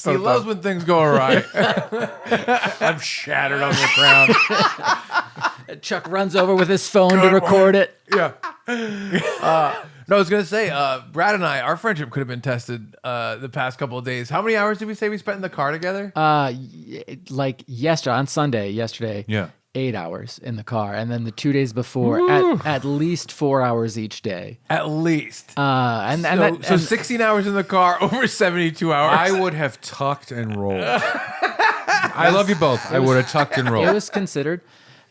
he loves when things go awry. I'm shattered on the ground. Chuck runs over with his phone to record it. Yeah. No, I was gonna say, Brad and I, our friendship could have been tested the past couple of days. How many hours did we say we spent in the car together? Like yesterday, on Sunday, Yeah. 8 hours in the car, and then the 2 days before, at least 4 hours each day. At least. So 16 hours in the car over 72 hours. I would have tucked and rolled. I love you both. I would have tucked and it rolled. was considered.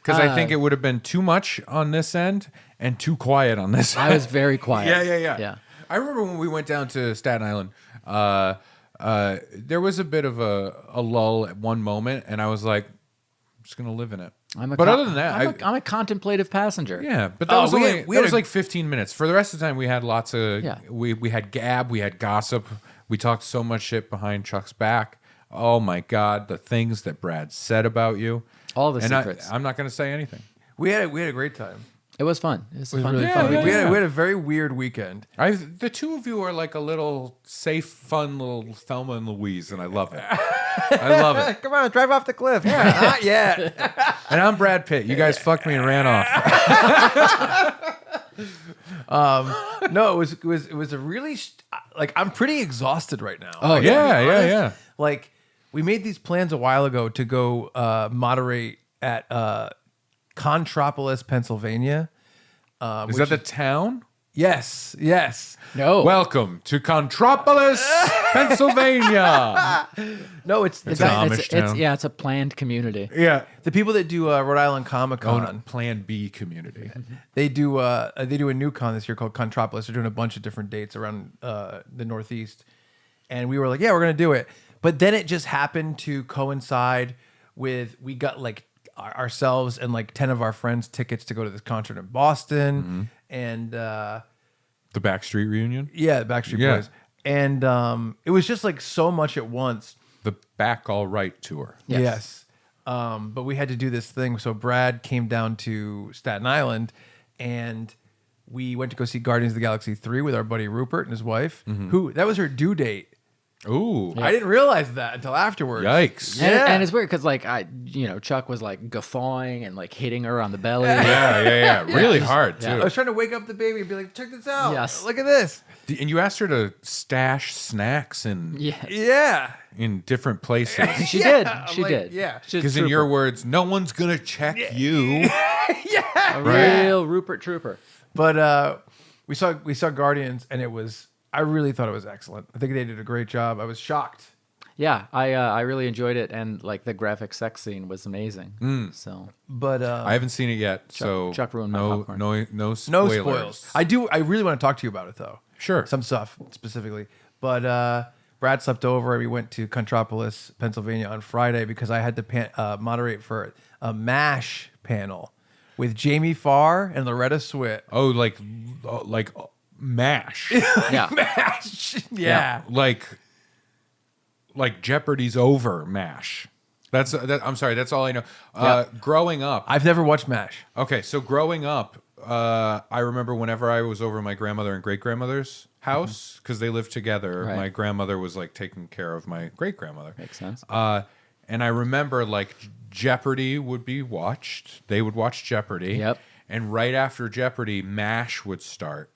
Because I think it would have been too much on this end and too quiet on this end. I was very quiet. Yeah. I remember when we went down to Staten Island, there was a bit of a lull at one moment, and I was like, I'm just going to live in it. But other than that, I'm a contemplative passenger. yeah, but that was we only had- we that had was a- like 15 minutes. For the rest of the time, we had lots of Yeah. we had gab, we had gossip, we talked so much shit behind Chuck's back. Oh my God, the things that Brad said about you. All the And secrets. I'm not going to say anything. we had a great time. It was fun. It was fun. Really Yeah, fun. yeah, we yeah. had a very weird weekend. The two of you are like a little safe, fun little Thelma and Louise, and I love it. I love it. Come on, drive off the cliff. Yeah, not yet. And I'm Brad Pitt. You guys fucked me and ran off. No, it was a really like I'm pretty exhausted right now. Oh, I gotta be yeah. honest. Like we made these plans a while ago to go moderate at Contropolis, Pennsylvania. Is that the town? Yes. No. Welcome to Contropolis, Pennsylvania. No, it's It's the, an guy- Amish town. it's a planned community. Yeah. the people that do Rhode Island Comic Con. Plan B community. They do a new con this year called Contropolis. They're doing a bunch of different dates around the Northeast, and we were like, yeah, we're gonna do it. But then it just happened to coincide with we got like ourselves and like 10 of our friends tickets to go to this concert in Boston, and The Backstreet reunion. yeah, the Backstreet Yeah. Boys, and it was just like so much at once. The Back All Right tour. Yes. But we had to do this thing. So Brad came down to Staten Island and we went to go see Guardians of the Galaxy 3 with our buddy Rupert and his wife, who that was her due date. Ooh. I didn't realize that until afterwards. Yikes. Yeah. And it's weird because like Chuck was like guffawing and like hitting her on the belly. Yeah. Really hard, too. I was trying to wake up the baby and be like, check this out. Yes. Look at this. And you asked her to stash snacks Yeah. Yeah. in different places. She Yeah. did. I'm She like, did. yeah. She's a Because in trooper. your words, no one's going to check you. A real Rupert trooper. But we saw Guardians and I really thought it was excellent. I think they did a great job. I was shocked. Yeah, I really enjoyed it, and like the graphic sex scene was amazing. So But I haven't seen it yet, so Chuck ruined my no, popcorn. no no spoilers. spoils. I really want to talk to you about it though. Sure. Some stuff specifically. But Brad slept over and we went to Contropolis, Pennsylvania on Friday because I had to moderate for a MASH panel with Jamie Farr and Loretta Swit. Oh, like MASH. yeah, MASH. Yeah. like Jeopardy's over MASH. I'm sorry, that's all I know. Growing up, I've never watched MASH. okay, so growing up, I remember whenever I was over my grandmother and great grandmother's house because they lived together. Right. My grandmother was like taking care of my great grandmother. makes sense. And I remember like Jeopardy would be watched. They would watch Jeopardy. Yep. And right after Jeopardy, MASH would start.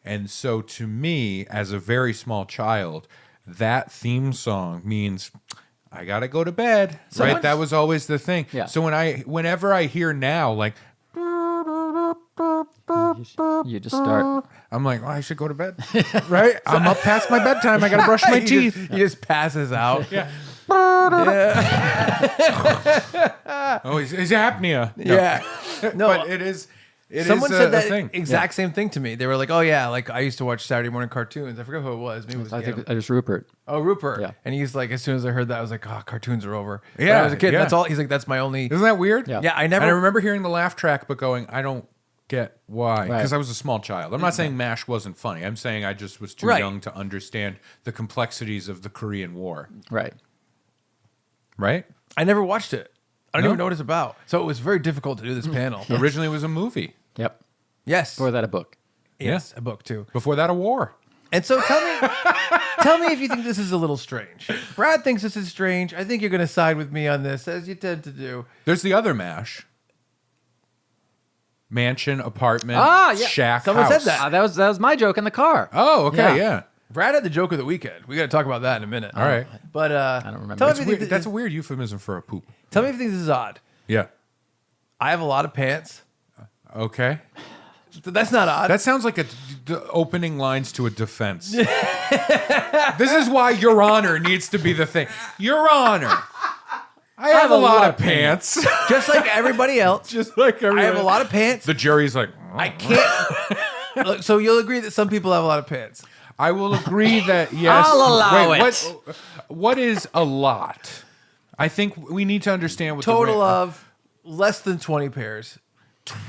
And so to me, as a very small child, that theme song means I gotta go to bed. Right? That was always the thing. Yeah. So whenever I hear now, like You just start. I'm like, oh, I should go to bed. Right? I'm up past my bedtime. I gotta brush my teeth. He just passes out. Yeah. Oh, it's apnea. No. Yeah. No, But it is It Someone is said a that thing. exact same thing to me. They were like, "Oh yeah, like I used to watch Saturday morning cartoons. I forget who it was. Maybe it was I Gitem. think it was Rupert. Oh, Rupert. Yeah. And he's like, as soon as I heard that, I was like, oh, cartoons are over. Yeah, When I was a kid. yeah. That's all. He's like, that's my only. Isn't that weird? Yeah. Yeah, I And never. I remember hearing the laugh track, but going, I don't get why. Right. Because I was a small child. I'm not saying MASH wasn't funny. I'm saying I just was too Right. young to understand the complexities of the Korean War. Right. Right? I never watched it. I don't No? even know what it's about. So it was very difficult to do this panel. Originally, it was a movie. Yep. Yes. Before that, a book. Yes, a book too. Before that, a war. And so tell me if you think this is a little strange. Brad thinks this is strange. I think you're going to side with me on this, as you tend to do. There's the other MASH. Mansion, apartment, Ah, yeah. shack, Someone house. said that. That was my joke in the car. Oh, okay, Yeah. yeah. Brad had the joke of the weekend. We got to talk about that in a minute. All right. But I don't remember. Tell me, It's if you weird. think That's a weird euphemism for a poop. tell me if you think this is odd. Yeah. I have a lot of pants. Okay. That's not odd. That sounds like the opening lines to a defense. This is why Your Honor needs to be the thing. Your Honor, I have a lot of pants. just like everybody else. Just like I everyone. have a lot of pants. The jury's like, I can't. Look, so you'll agree that some people have a lot of pants. I will agree that yes. I'll allow Wait, it. What is a lot? I think we need to understand what Total the of less than 20 pairs.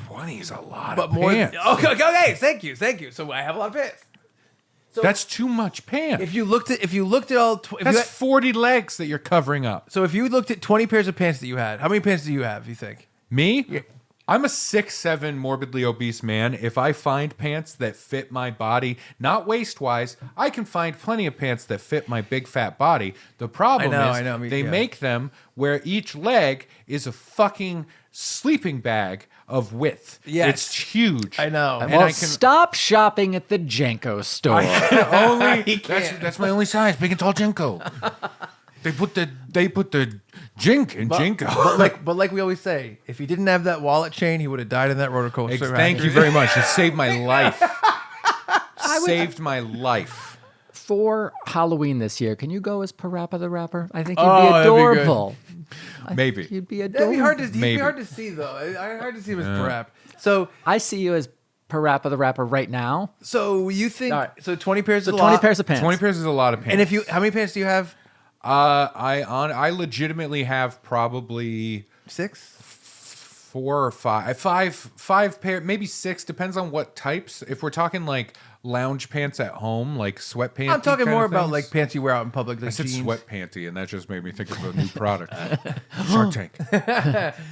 20 is a lot But of more pants. okay, thank you. So I have a lot of pants. So That's too much pants. if you looked at all That's 40 legs that you're covering up. so if you looked at 20 pairs of pants that you had, how many pants do you have, you think? Me? I'm a 6'7" morbidly obese man. If I find pants that fit my body, not waist-wise, I can find plenty of pants that fit my big fat body. The problem I know, is they make them where each leg is a fucking sleeping bag of width. Yes. It's huge. I know. And Well, I can stop shopping at the Jenko store. only can't. that's my only size, big and tall Jinko. They put the jink in Jinko. But like we always say, if he didn't have that wallet chain, he would have died in that roller coaster. Thank you very much. It saved my life. Saved my life. For Halloween this year, can you go as Parappa the Rapper? I think you'd Oh, be that'd be good. adorable. Maybe. You'd be That'd adorable. be hard to he'd be Maybe. hard to see though. Hard to see him as Parap. So I see you as Parappa the Rapper right now. you think All right. so 20 pairs So is a 20 lot. pairs of pants. 20 pairs is a lot of pants. And if you how many pants do you have? I legitimately have probably 6? 4 or 5 pair, maybe 6, depends on what types. If we're talking like lounge pants at home, like sweatpants. I'm talking more about like pants you wear out in public, like I said jeans. sweat panty, and that just made me think of a new product. Shark Tank.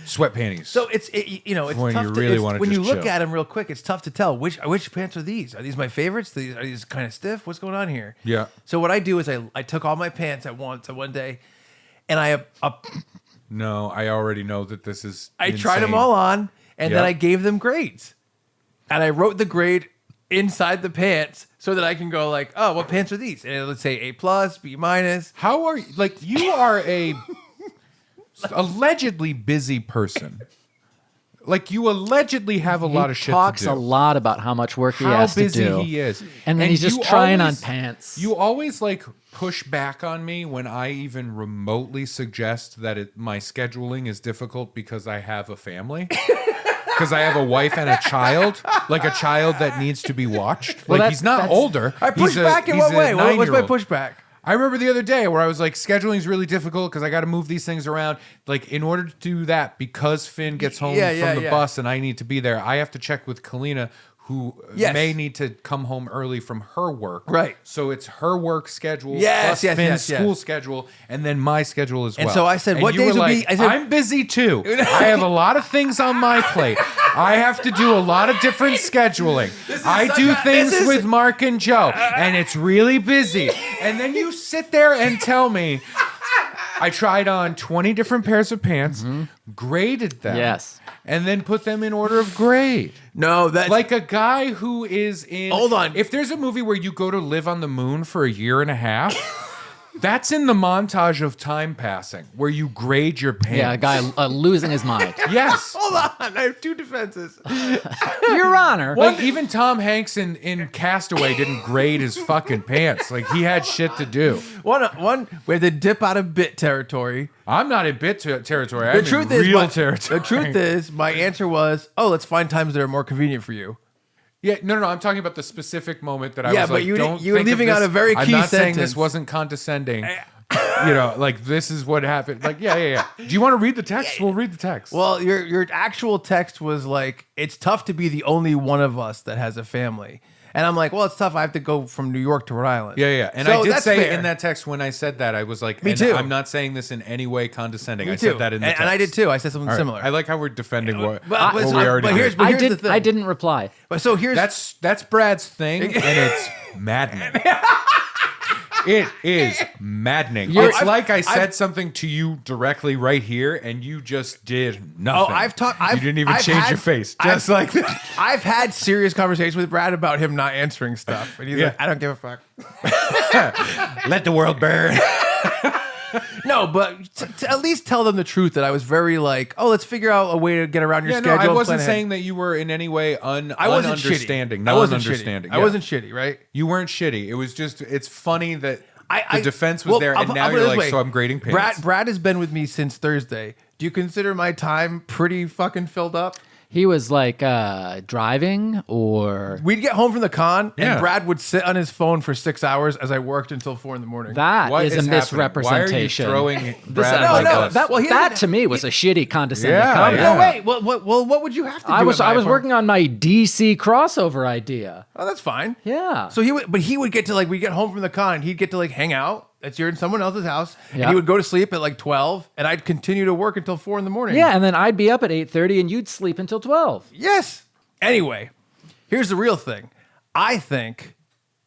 Sweat panties. So it's it's When tough you to, really it's- wanna when you just look chill. at them real quick, it's tough to tell which pants are these. Are these my favorites? Are these kind of stiff? What's going on here? Yeah. So what I do is I took all my pants at one day, and I No, I already know that this is tried them insane. all on, and then Yep. I gave them grades, and I wrote the grade inside the pants so that I can go like, oh, what pants are these? And let's say A plus, B minus. How are you? Like, you are a allegedly busy person. Like, you allegedly have a lot of shit talks to do. a lot about how much work he How has busy to do. he is. And then he's just you trying always- on pants. You always like push back on me when I even remotely suggest that my scheduling is difficult because I have a family. Because I have a wife and a child, like a child that needs to be watched. Well, Like, he's not that's- older. I push He's back in he's what a way? What's my 9-year-old. pushback? I remember the other day where I was like, scheduling is really difficult because I got to move these things around. Like, in order to do that, because Finn gets home from the bus and I need to be there, I have to check with Kalina, who Yes. may need to come home early from her work. Right. So it's her work schedule Yes, plus yes, Finn's yes, yes. school schedule, and then my schedule as well. And so I said, what you days were would be- like, I said- I'm busy too. I have a lot of things on my plate. I have to do a lot of different scheduling. I do things with Mark and Joe, and it's really busy. And then you sit there and tell me, I tried on 20 different pairs of pants, graded them, Yes. and then put them in order of grade. No, that's Like a guy who is in. Hold on. If there's a movie where you go to live on the moon for a year and a half, That's in the montage of time passing where you grade your pants. Yeah, a guy losing his mind. Yes. Hold on, I have two defenses. Your Honor. Like even Tom Hanks in Castaway didn't grade his fucking pants. Like he had shit to do. One where they dip out of bit territory. I'm not in bit territory. I'm in real territory. The truth is, my answer was, oh, let's find times that are more convenient for you. Yeah, no. I'm talking about the specific moment that I Yeah, was but like, you don't were think leaving of out this. a very I'm key not saying sentence. this wasn't condescending. Like this is what happened. Like, yeah. Do you want to read the text? We'll read the text. Well, your actual text was like, it's tough to be the only one of us that has a family. And I'm like, well, it's tough. I have to go from New York to Rhode Island. Yeah. And So I did that's say fair. in that text when I said that, I was like, Me and too. I'm not saying this in any way condescending. Me I too. said that in the text. And I did too. I said something All right. similar. I like how we're defending what, But- what but- we already but here's- did. but I the thing. I didn't reply. But so here's That's Brad's thing, and it's maddening. It is maddening. It's like I said something to you directly right here, and you just did nothing. You didn't even change your face, just like that. I've had serious conversations with Brad about him not answering stuff, and he's like, I don't give a fuck. Let the world burn. No, but to at least tell them the truth that I was very like, oh, let's figure out a way to get around your Yeah, no, schedule. I and wasn't plan ahead. saying that you were in any way I wasn't understanding. shitty. I wasn't Non-understanding. shitty. I wasn't shitty, right? You weren't shitty. It was just, it's funny that I the defense was well, there, and I'll now put it you're this like, way. so I'm grading pants. Brad has been with me since Thursday. Do you consider my time pretty fucking filled up? He was like driving or We'd get home from the con, Yeah. and Brad would sit on his phone for 6 hours as I worked until 4 in the morning. that What is a happening? Why are you misrepresentation. throwing Brad No, like no, this? that- well, he that doesn't- to me was a shitty condescending Yeah, comment. yeah. No, wait. What would you have to do? I was at my working on my DC crossover idea. Oh, that's fine. Yeah. So he would get to like, we get home from the con, and he'd get to like hang out. You're in someone else's house, and Yeah. he would go to sleep at like 12, and I'd continue to work until 4 in the morning. Yeah, and then I'd be up at 8:30 and you'd sleep until 12. Yes. Anyway, here's the real thing. I think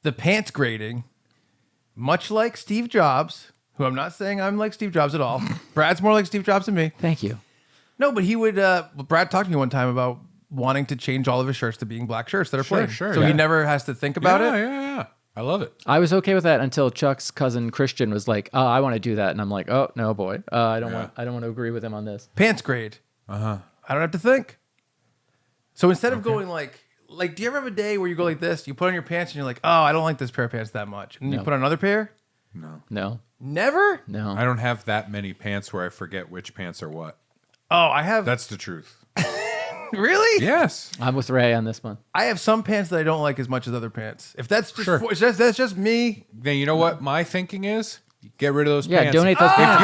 the pants grading, much like Steve Jobs, who I'm not saying I'm like Steve Jobs at all. Brad's more like Steve Jobs than me. Thank you. No, but he would. Brad talked to me one time about wanting to change all of his shirts to being black shirts that are plain. sure, So yeah. he never has to think about it. Yeah. I love it. I was okay with that until Chuck's cousin Christian was like, "Oh, I want to do that," and I'm like, "Oh no, boy, I don't want to agree with him on this." Pants grade. I don't have to think. So instead of going like, do you ever have a day where you go like this? You put on your pants and you're like, oh, I don't like this pair of pants that much, and then No. you put on another pair. No, Never. no. I don't have that many pants where I forget which pants are what. Oh, I have. That's the truth. Really? Yes. I'm with Ray on this one. I have some pants that I don't like as much as other pants. If that's just, Sure. that's just me. Then you know what my thinking is? Get rid of those Yeah, pants. donate those pants.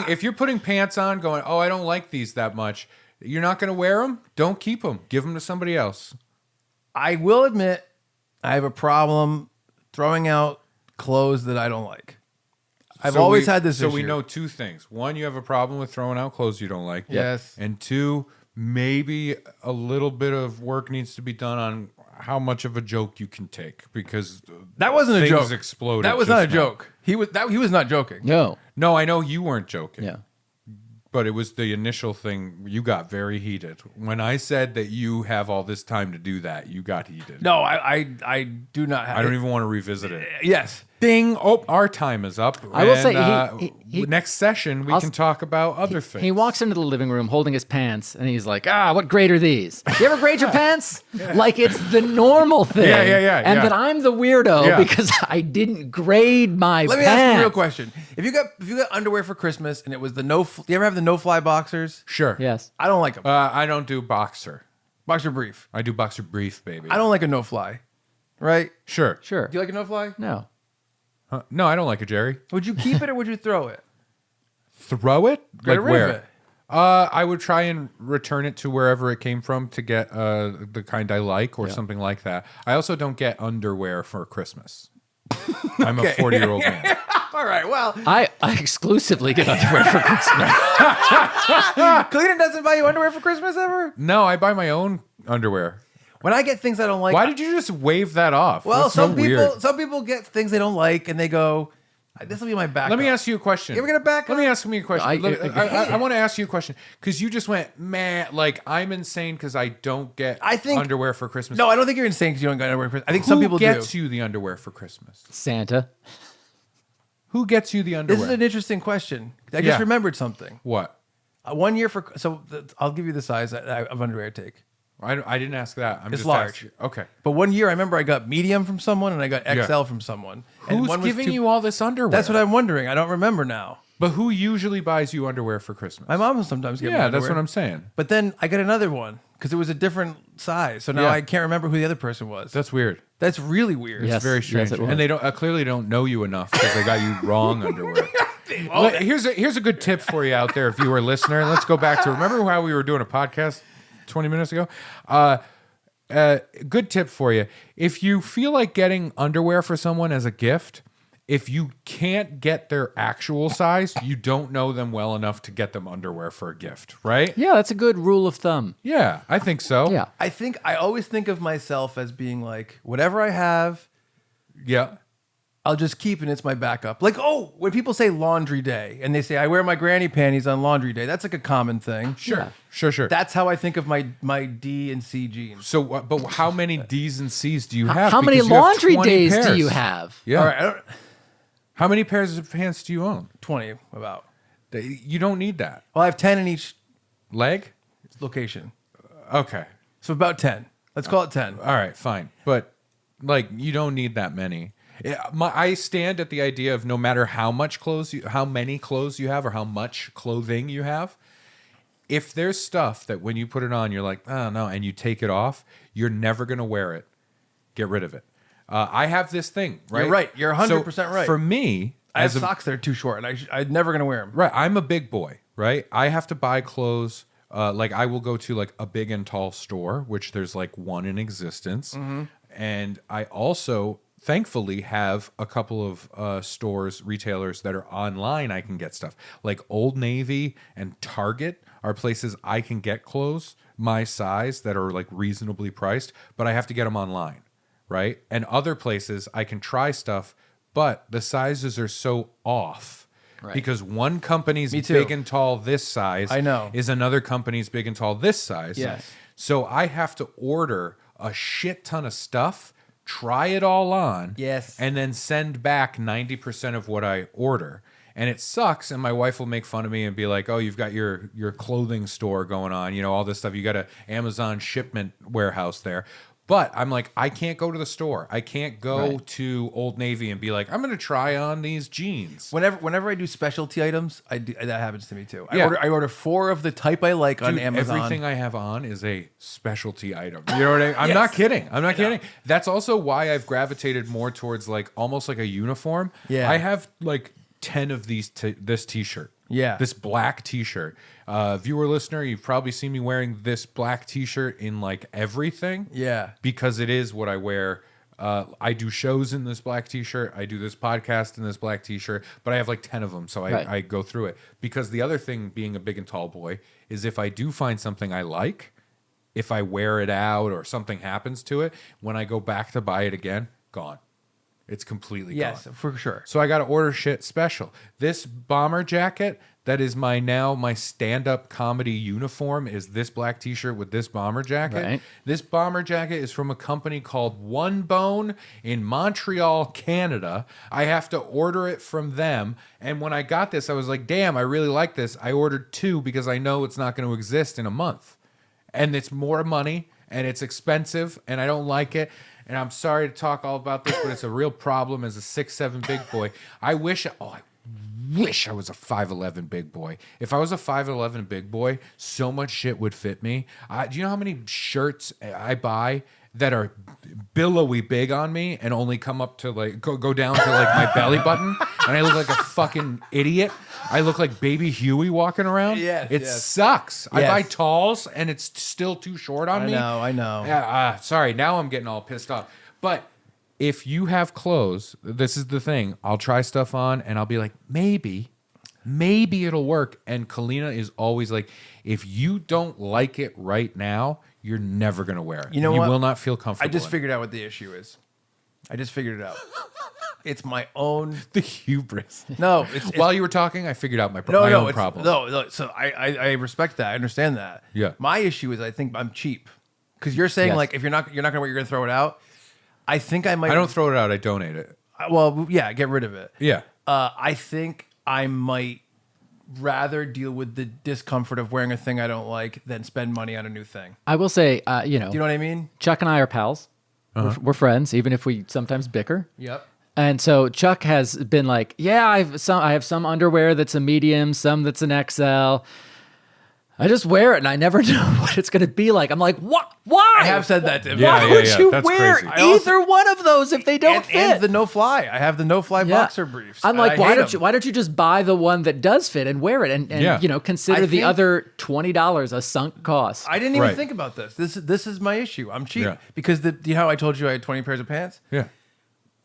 If you're putting pants on going, "Oh, I don't like these that much." You're not going to wear them? Don't keep them. Give them to somebody else. I will admit, I have a problem throwing out clothes that I don't like. I've So always we- had this So issue. we know two things. One, you have a problem with throwing out clothes you don't like. Yes. And two, maybe a little bit of work needs to be done on how much of a joke you can take because That wasn't a things joke. exploded. That was not a just now. joke. He was not joking. No. No, I know you weren't joking. Yeah. But it was the initial thing. You got very heated. When I said that you have all this time to do that, you got heated. No, I do not have. I don't even want to revisit it. Yes. Ding. Oh, our time is up. I will And, say he- next session we I'll can talk about other things. He walks into the living room holding his pants, and he's like, what grade are these? You ever grade your pants? Like it's the normal thing. Yeah, And yeah. that I'm the weirdo Yeah. because I didn't grade my Let me pants. ask you a real question. If you got underwear for Christmas and it was the do you ever have the no fly boxers? Sure. Yes. I don't like them. I don't do boxer. Boxer brief. I do boxer brief, baby. I don't like a no fly. Right? Sure. Sure. Do you like a no fly? No. No, I don't like it, Jerry. Would you keep it or would you throw it? Throw it? Get Like rid where? of it. I would try and return it to wherever it came from to get the kind I like or something like that. I also don't get underwear for Christmas. I'm a 40-year-old man. All right. Well, I exclusively get underwear for Christmas. Cleaner doesn't buy you underwear for Christmas ever? No, I buy my own underwear. When I get things I don't like. Why did you just wave that off? Well, That's so weird. some people get things they don't like and they go, this will be my backup. Let me ask you a question. You ever get a backup? Let me ask me a question. I I want to ask you a question because you just went, man, like I'm insane because I don't get underwear for Christmas. No, I don't think you're insane because you don't get underwear for Christmas. I think some people Who gets do. you the underwear for Christmas? Santa. Who gets you the This underwear? is an interesting question. I Yeah. just remembered something. What? 1 year I'll give you the size of underwear I take. I didn't ask that. I'm It's just large. asking. Okay. But 1 year, I remember I got medium from someone and I got XL Yeah. from someone. And Who's one was giving you all this underwear? That's what I'm wondering. I don't remember now. But who usually buys you underwear for Christmas? My mom will sometimes give me Yeah, underwear. that's what I'm saying. But then I got another one because it was a different size. So now Yeah. I can't remember who the other person was. That's weird. That's really weird. Yes. It's very strange. it was. And they don't clearly don't know you enough because they got you wrong underwear. Here's a good tip for you out there, viewer listener. Let's go back to remember how we were doing a podcast 20 minutes ago. Good tip for you. If you feel like getting underwear for someone as a gift, if you can't get their actual size, you don't know them well enough to get them underwear for a gift, right? Yeah, that's a good rule of thumb. Yeah, I think so. Yeah. I always think of myself as being like, whatever I have, Yeah. I'll just keep and it's my backup. Like, oh, when people say laundry day and they say I wear my granny panties on laundry day, that's like a common thing. Sure. Yeah. Sure. That's how I think of my D and C jeans. So, but how many D's and C's do you have? How many Because you have laundry 20 days do pairs. you have? Yeah. All right, How many pairs of pants do you own? 20 about. You don't need that. Well, I have 10 in each Leg? location. Okay. So about 10. Let's call it 10. All right, fine. But like you don't need that many. I stand at the idea of no matter how many clothes you have or how much clothing you have, if there's stuff that when you put it on, you're like, oh no, and you take it off, you're never going to wear it. Get rid of it. I have this thing, right? You're right. You're 100% right. For me, I have socks that are too short, and I'm never going to wear them. right, I'm a big boy, right? I have to buy clothes. Like I will go to like a big and tall store, which there's like one in existence, and I also thankfully have a couple of retailers that are online. I can get stuff like Old Navy and Target are places I can get clothes my size that are like reasonably priced, but I have to get them online, right? And other places I can try stuff, but the sizes are so off. Right. Because one company's Me too. big and tall this size I know. is another company's big and tall this size. Yes. So I have to order a shit ton of stuff, try it all on, Yes. and then send back 90% of what I order. And it sucks, and my wife will make fun of me and be like, "Oh, you've got your clothing store going on, you know, all this stuff. You got an Amazon shipment warehouse there." But I'm like, I can't go to the store. I can't go to Old Navy and be like, I'm going to try on these jeans. Whenever I do specialty items, that happens to me too. Yeah. I order 4 of the type I like on Dude, Amazon. everything I have on is a specialty item. You know what I mean? I'm not kidding. I'm not kidding. That's also why I've gravitated more towards like almost like a uniform. Yeah. I have like 10 of these this t-shirt. Yeah. This black t-shirt. Viewer listener, you've probably seen me wearing this black t-shirt in like everything. Yeah. Because it is what I wear. I do shows in this black t-shirt. I do this podcast in this black t-shirt, but I have like 10 of them. So I go through it. Because the other thing being a big and tall boy is if I do find something I like, if I wear it out or something happens to it, when I go back to buy it again, gone. It's completely gone. Yes, for sure. So I got to order shit special. This bomber jacket that is my stand-up comedy uniform is this black t-shirt with this bomber jacket. Right. This bomber jacket is from a company called One Bone in Montreal, Canada. I have to order it from them. And when I got this, I was like, damn, I really like this. I ordered 2 because I know it's not going to exist in a month. And it's more money and it's expensive and I don't like it. And I'm sorry to talk all about this, but it's a real problem as a 6'7" big boy. I wish I was a 5'11" big boy. If I was a 5'11" big boy, so much shit would fit me. Do you know how many shirts I buy that are billowy big on me and only come up to like go down to like my belly button, and I look like a fucking idiot. I look like Baby Huey walking around. It sucks. I buy talls and it's still too short on me. I know. Yeah, sorry. Now I'm getting all pissed off. But if you have clothes, this is the thing. I'll try stuff on and I'll be like, maybe it'll work. And Kalina is always like, if you don't like it right now, you're never going to wear it. You know what? You will not feel comfortable. I just in it. figured out what the issue is. I just figured it out. It's my own. The hubris. No, it's While you were talking, I figured out my own problem. No. So I respect that. I understand that. Yeah. My issue is I think I'm cheap. Because you're saying Yes. like if you're not gonna wear, you're gonna throw it out. I think I might. I don't throw it out. I donate it. Well, yeah, get rid of it. Yeah. I think I might rather deal with the discomfort of wearing a thing I don't like than spend money on a new thing. I will say, Do you know what I mean? Chuck and I are pals. We're friends, even if we sometimes bicker. Yep. And so Chuck has been like, yeah, I have some underwear that's a medium, some that's an XL. I just wear it and I never know what it's going to be like. I'm like, what? Why? I have said that to him. Why would you That's wear crazy. either one of those if they don't fit? And the no-fly. I have the no-fly boxer briefs. I'm like, and I hate why them. don't you just buy the one that does fit and wear it and consider I the think- other $20 a sunk cost. I didn't even Right. think about this. This is my issue. I'm cheap Yeah. because you know how I told you I had 20 pairs of pants? Yeah.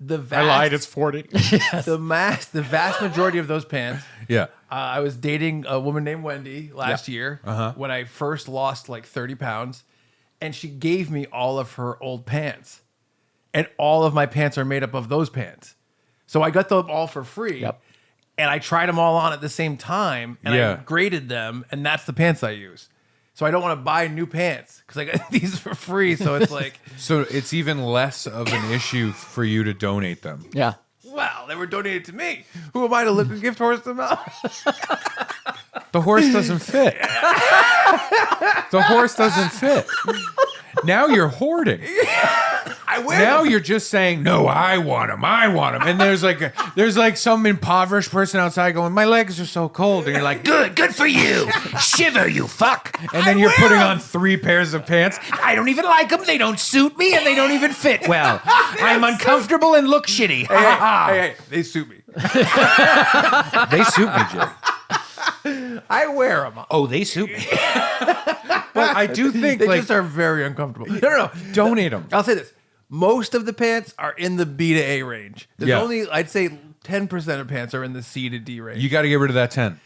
The I vast, lied. It's 40. the vast majority of those pants. Yeah. I was dating a woman named Wendy last year Uh-huh. when I first lost like 30 pounds, and she gave me all of her old pants, and all of my pants are made up of those pants. So I got them all for free, Yep. and I tried them all on at the same time, and I Yeah. graded them, and that's the pants I use. So I don't want to buy new pants because I got these for free. So it's like, So it's even less of an issue for you to donate them. Yeah. wow, they were donated to me. Who am I to look a gift horse them out? The horse doesn't fit. The horse doesn't fit. Now you're hoarding. I wear Now them. you're just saying, no, I want them. I want them. And there's like some impoverished person outside going, my legs are so cold. And you're like, good for you. Shiver, you fuck. And then you're wear putting 'em. on 3 pairs of pants. I don't even like them. They don't suit me and they don't even fit well. I'm uncomfortable and look shitty. Hey, they suit me. They suit me, Jay. I wear them. Oh, they suit me. But I do think They like just are very uncomfortable. No. donate them. I'll say this. Most of the pants are in the B to A range. There's Yeah. only, I'd say, 10% of pants are in the C to D range. You got to get rid of that 10.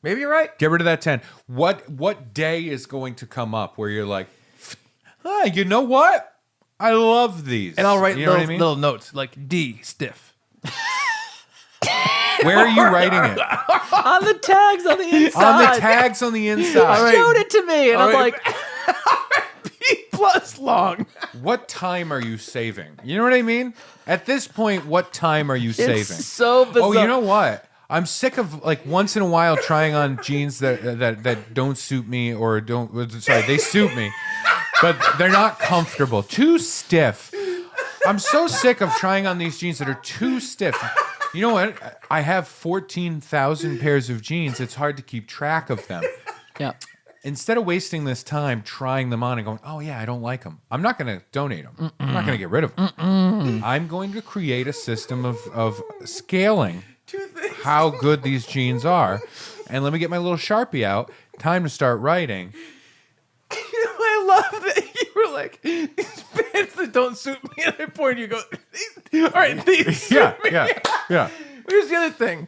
Maybe you're right. Get rid of that 10. What day is going to come up where you're like, you know what? I love these. And I'll write you know little, what I mean? little notes like D, stiff. Where are you writing it? On the tags on the inside. On the tags on the inside. He showed it to me, and All I'm right. like, B plus long. What time are you saving? You know what I mean? At this point, what time are you saving? it's so bizarre. Oh, you know what? I'm sick of like once in a while trying on jeans that don't suit me or they suit me, but they're not comfortable. Too stiff. I'm so sick of trying on these jeans that are too stiff. You know what? I have 14,000 pairs of jeans. It's hard to keep track of them. Yeah. Instead of wasting this time trying them on and going, oh yeah, I don't like them. I'm not going to donate them. I'm not going to get rid of them. I'm going to create a system of scaling how good these jeans are. And let me get my little Sharpie out. Time to start writing. I love that you were like, these pants that don't suit me. At that point, you go, all right, these suit me. Yeah. Here's the other thing.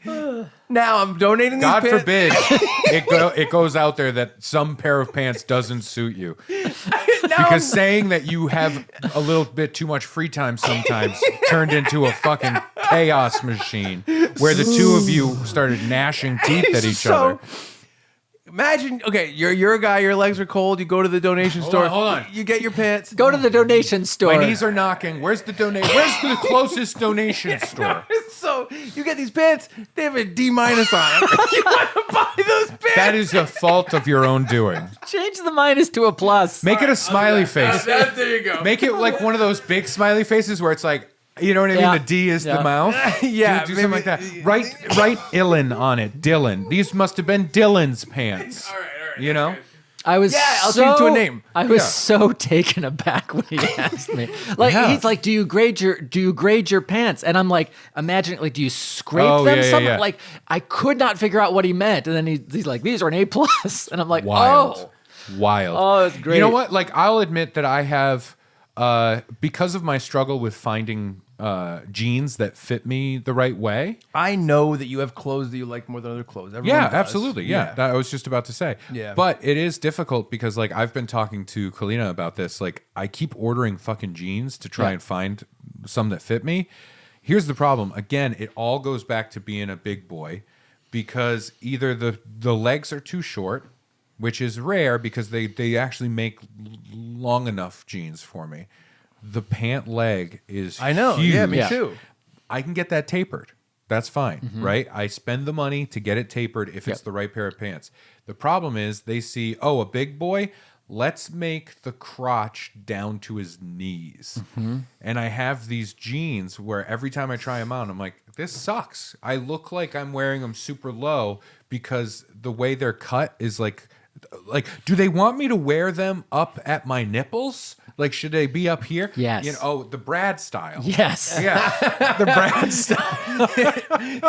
Now I'm donating these God pants. forbid it goes out there that some pair of pants doesn't suit you. Because saying that you have a little bit too much free time sometimes turned into a fucking chaos machine where the two of you started gnashing teeth at each other. Imagine, okay, you're a guy, your legs are cold, you go to the donation store. hold on. You get your pants. Go to the donation store. My knees are knocking. Where's the closest donation store? So you get these pants, they have a D- on them. You want to buy those pants? That is a fault of your own doing. Change the minus to a plus. Make it a smiley face. There you go. Make it like one of those big smiley faces where it's like, you know what I mean? Yeah. The D is Yeah. the mouth. Yeah, do something like that. Write Dylan on it. Dylan. These must have been Dylan's pants. All right. You know? I was I'll change it to a name. I was Yeah. so taken aback when he asked me. Like Yeah. he's like, "Do you grade your pants?" And I'm like, imagining like, "Do you scrape Oh, them?" yeah, Something yeah. like I could not figure out what he meant. And then he's like, "These are an A plus," and I'm like, Wild. "Oh, Wild. Oh, it's great. You know what? Like, I'll admit that I have, because of my struggle with finding jeans that fit me the right way. I know that you have clothes that you like more than other clothes. Everyone Yeah, does. absolutely. Yeah, that I was just about to say. Yeah. But it is difficult because, like, I've been talking to Kalina about this. Like, I keep ordering fucking jeans to try and find some that fit me. Here's the problem. Again, it all goes back to being a big boy because either the legs are too short, which is rare because they actually make long enough jeans for me. The pant leg is I know. huge. Yeah, me Yeah. too. I can get that tapered. That's fine, right? I spend the money to get it tapered if it's the right pair of pants. The problem is they see, oh, a big boy, let's make the crotch down to his knees. And I have these jeans where every time I try them on, I'm like, this sucks. I look like I'm wearing them super low because the way they're cut is like, do they want me to wear them up at my nipples? Like, should they be up here? Yes. You know, oh, the Brad style. Yes. Yeah. The Brad style.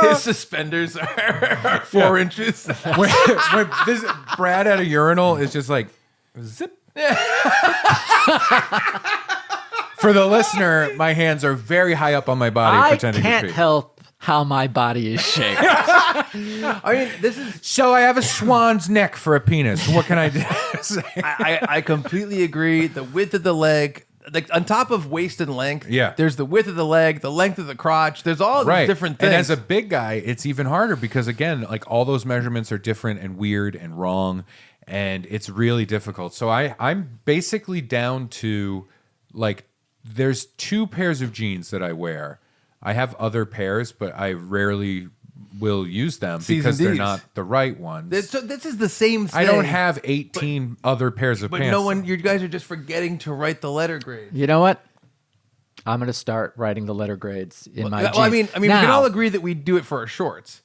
His suspenders are 4 inches. when this Brad at a urinal is just like, zip. For the listener, my hands are very high up on my body I pretending can't to pee. help how my body is shaped. I mean, this is. So I have a swan's neck for a penis. What can I do? I completely agree. The width of the leg, like on top of waist and length. Yeah. There's the width of the leg, the length of the crotch. There's all these different things. And as a big guy, it's even harder because again, like all those measurements are different and weird and wrong, and it's really difficult. So I'm basically down to like there's 2 pairs of jeans that I wear. I have other pairs, but I rarely will use them because they're not the right ones. So this is the same thing. I don't have 18 other pairs of But pants. no one, you guys are just forgetting to write the letter grade. You know what? I'm going to start writing the letter grades in my jeans. Well, I mean, we Now, can all agree that we do it for our shorts.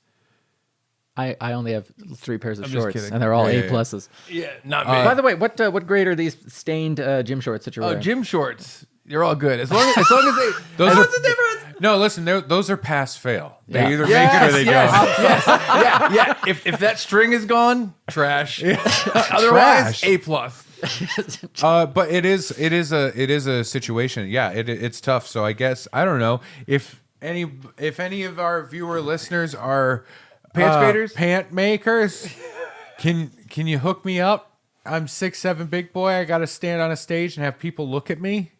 I only have 3 pairs of I'm just shorts, kidding. and they're all Yeah, A yeah. pluses. Yeah, not me. By the way, what grade are these stained gym shorts that you're Oh, wearing? gym shorts. You're all good as long as they. Those What's are- the difference? No, listen, those are pass fail. They Yeah. either make it or they don't. Yeah. If that string is gone, trash. Otherwise, Trash. A plus. But it is a situation. Yeah, it's tough. So I guess I don't know if any of our viewer listeners are Pants graders? pant makers. Can you hook me up? I'm 6'7" big boy. I got to stand on a stage and have people look at me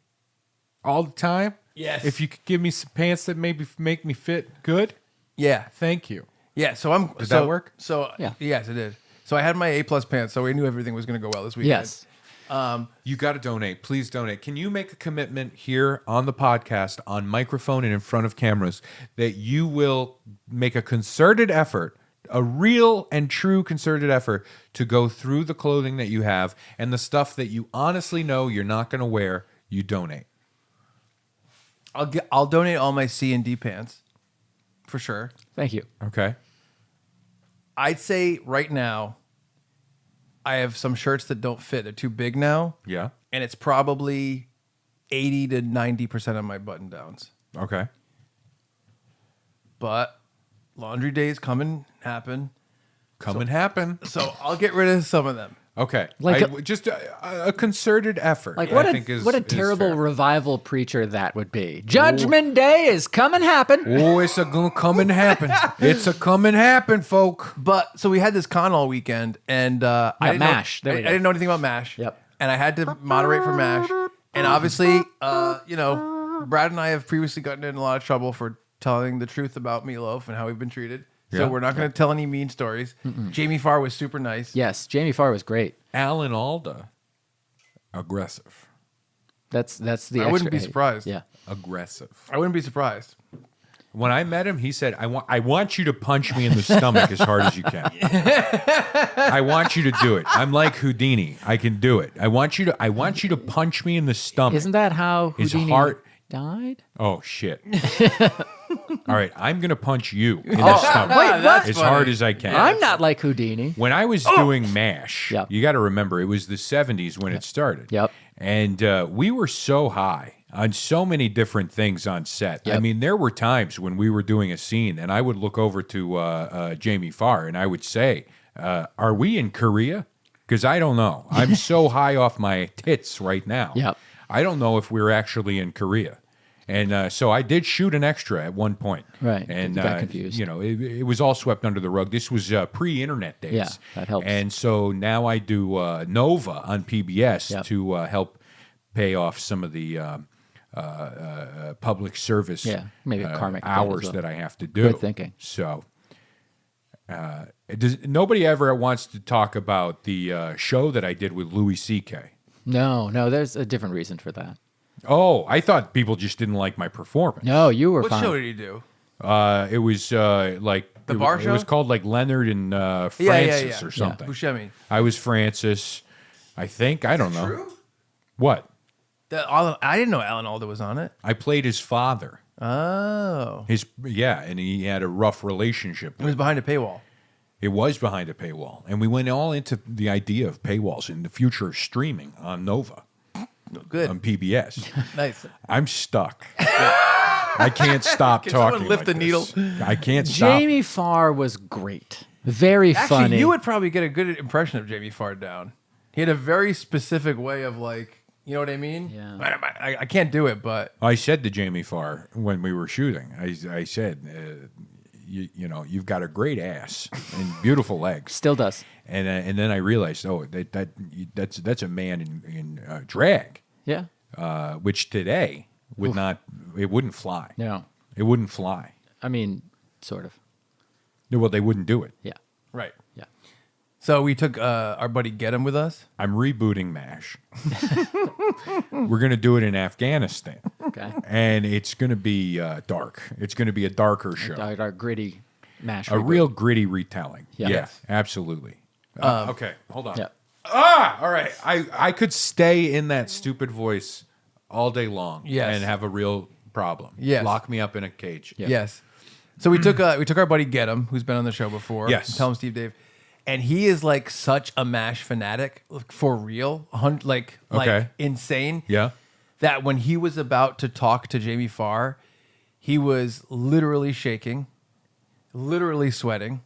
all the time. Yes. If you could give me some pants that maybe make me fit good, Yeah. thank you. Yeah. So I'm. Did that work? So Yeah. Yes, it did. So I had my A plus pants, so we knew everything was going to go well this weekend. Yes. You got to donate. Please donate. Can you make a commitment here on the podcast, on microphone and in front of cameras, that you will make a concerted effort, a real and true concerted effort to go through the clothing that you have and the stuff that you honestly know you're not going to wear, you donate. I'll donate all my C and D pants, for sure. Thank you. Okay? I'd say right now, I have some shirts that don't fit. They're too big now, Yeah. and it's probably 80 to 90% of my button downs. Okay. But laundry days come and happen, Come and happen. so I'll get rid of some of them. Okay. Like just a concerted effort. Like I think what a is terrible fair. revival preacher that would be. Judgment Day is come and happen. Oh, it's a gonna come and happen. It's a come and happen, folk. But so we had this con all weekend, and I didn't MASH. Know, There I we go. didn't know anything about MASH. Yep. And I had to moderate for MASH. And obviously, Brad and I have previously gotten in a lot of trouble for telling the truth about Meatloaf and how we've been treated. So Yeah. we're not going to tell any mean stories. Jamie Farr was super nice. Yes, Jamie Farr was great. Alan Alda, aggressive. That's the. I wouldn't extra be hate. surprised. Yeah. Aggressive. I wouldn't be surprised. When I met him, he said, I want you to punch me in the stomach as hard as you can. I want you to do it. I'm like Houdini. I can do it. I want you to punch me in the stomach. Isn't that how His Houdini heart- died? Oh, shit. All right, I'm going to punch you in the stomach wait, that's as funny. hard as I can. I'm not like Houdini. When I was doing MASH, Yep. you got to remember, it was the 70s when it started. Yep. And we were so high on so many different things on set. I Yep. mean, there were times when we were doing a scene and I would look over to Jamie Farr and I would say, are we in Korea? Because I don't know. I'm so high off my tits right now. Yep. I don't know if we're actually in Korea. And so I did shoot an extra at one point. Right. And You got confused. it was all swept under the rug. This was pre-internet days. Yeah, that helps. And so now I do Nova on PBS Yep. to help pay off some of the public service Yeah, maybe a karmic thing as hours well. that I have to do. Good thinking. So nobody ever wants to talk about the show that I did with Louis C.K. No, there's a different reason for that. Oh, I thought people just didn't like my performance. No, you were What fine. show did you do? It was like The bar It show? was called like Leonard and Francis or something. Buscemi. I was Francis. I think. I don't know. True? What? I didn't know Alan Alda was on it. I played his father. Oh. And he had a rough relationship. It was behind a paywall. It was behind a paywall, and we went all into the idea of paywalls in the future of streaming on Nova, Good. on PBS. Nice. I'm stuck. I can't stop Can talking. someone lift like the needle? this. I can't stop. Jamie Farr was great. Very Actually, funny. you would probably get a good impression of Jamie Farr down. He had a very specific way of like, you know what I mean? Yeah. I can't do it, but I said to Jamie Farr when we were shooting, I said, you know, you've got a great ass and beautiful legs. Still does. And then I realized, that's a man in drag, Yeah. which today wouldn't fly. No. It wouldn't fly. I mean, sort of. Well, they wouldn't do it. Yeah. right. Yeah. So we took our buddy Gitem with us. I'm rebooting MASH. We're going to do it in Afghanistan. Okay. And it's going to be dark. It's going to be a darker show. Our gritty mash. A real gritty retelling. Yeah. Yeah, Yes. absolutely. Okay, hold on. Yeah. All right. I could stay in that stupid voice all day long Yes. and have a real problem. Yes. Lock me up in a cage. Yeah. Yes. So we took our buddy Gitem, who's been on the show before. Yes. Gitem Steve Dave. And he is like such a MASH fanatic, for real, like Okay. insane. Yeah. That when he was about to talk to Jamie Farr, he was literally shaking, literally sweating.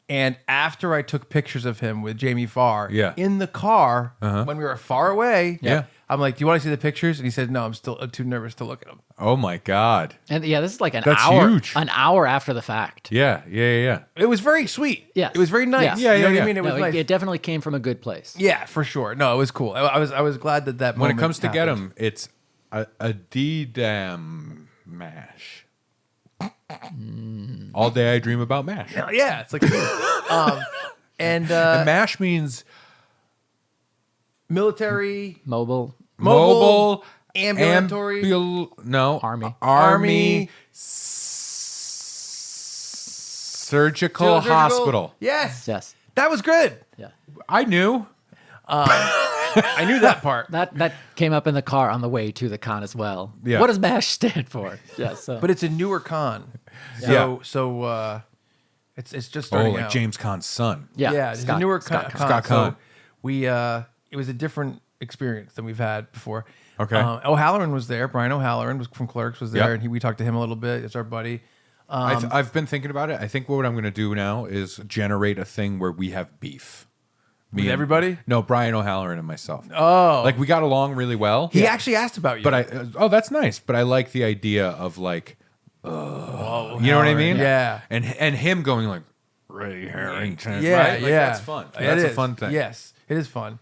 And after I took pictures of him with Jamie Farr Yeah. in the car when we were far away, Yeah. I'm like, "Do you want to see the pictures?" And he said, "No, I'm too nervous to look at them." Oh my God. And yeah, this is like an That's hour. huge. An hour after the fact. Yeah. It was very sweet. Yes. It was very nice. Yeah. You know what Yeah. I mean? It was No, nice. it definitely came from a good place. Yeah, for sure. No, it was cool. I was glad that When moment it comes to get happened. him, it's a D-damn MASH. All day I dream about MASH. Yeah, it's like and And MASH means military, Mobile. mobile, ambulatory, Army. Army surgical hospital. Yes, Yes. that was good. Yeah. I knew. I knew that part. That came up in the car on the way to the con as well. Yeah. What does MASH stand for? Yes. But it's a newer con, Yeah. so it's just Oh, starting like out. James Caan's son. yeah. It's a newer con. Scott So Conn. we it was a different experience than we've had before. Okay. O'Halloran was there. Brian O'Halloran was from Clerks was there, Yep. and we talked to him a little bit. It's our buddy. I've been thinking about it. I think what I'm going to do now is generate a thing where we have beef. With and- everybody? No, Brian O'Halloran and myself. Oh, Like we got along really well. he actually asked about you. But that's nice. But I like the idea of like, you know what I mean? Yeah. And him going like Ray Harrington. Yeah, right? Like, yeah, That's fun. It That's a is. fun thing. Yes, it is fun.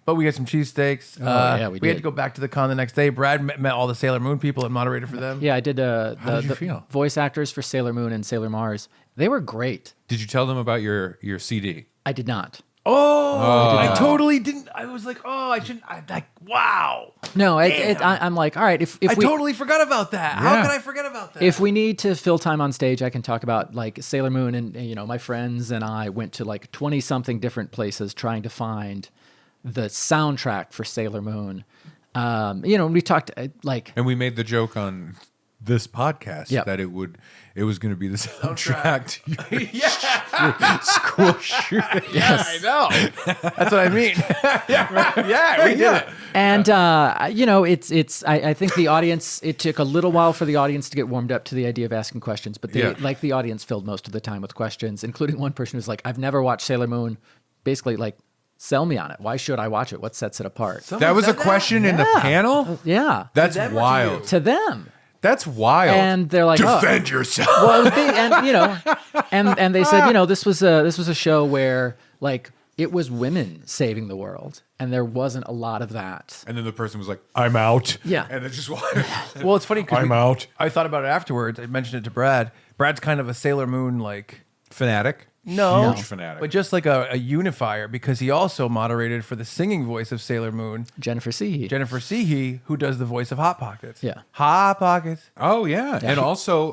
But we got some cheesesteaks. yeah, we had did. to go back to the con the next day. Brad met all the Sailor Moon people and moderated for them. Yeah, I did did you the feel? voice actors for Sailor Moon and Sailor Mars. They were great. Did you tell them about your CD? I did not. Oh, I totally didn't. I was like, oh, I shouldn't. I like, wow. No, Damn. I'm like, all right, if I we totally forgot about that. How Yeah. could I forget about that? if we need to fill time on stage, I can talk about like Sailor Moon and you know my friends and I went to like 20 something different places trying to find the soundtrack for Sailor Moon. You know, we talked like And we made the joke on this podcast Yep. that it was going to be the soundtrack to your yeah, school shooting. I know. That's what I mean. yeah, we did it. and you know I think the audience, it took a little while for the audience to get warmed up to the idea of asking questions, but Yeah. the audience filled most of the time with questions, including one person who's like, I've never watched Sailor Moon, basically like, sell me on it. Why should I watch it? What sets it apart? That was a question in the panel? Yeah, That's them or to wild. you? to them. That's wild. And they're like, defend yourself. well, it was big, and you know, and they said, you know, this was a show where like it was women saving the world, and there wasn't a lot of that. And then the person was like, I'm out. Yeah. And it's just Well, it's funny because I'm out. I thought about it afterwards. I mentioned it to Brad. Brad's kind of a Sailor Moon like Fanatic. No, Huge fanatic. but just like a unifier, because he also moderated for the singing voice of Sailor Moon, Jennifer Seehee. Jennifer Seehee, who does the voice of Hot Pockets. Yeah. Hot Pockets. Oh yeah, and also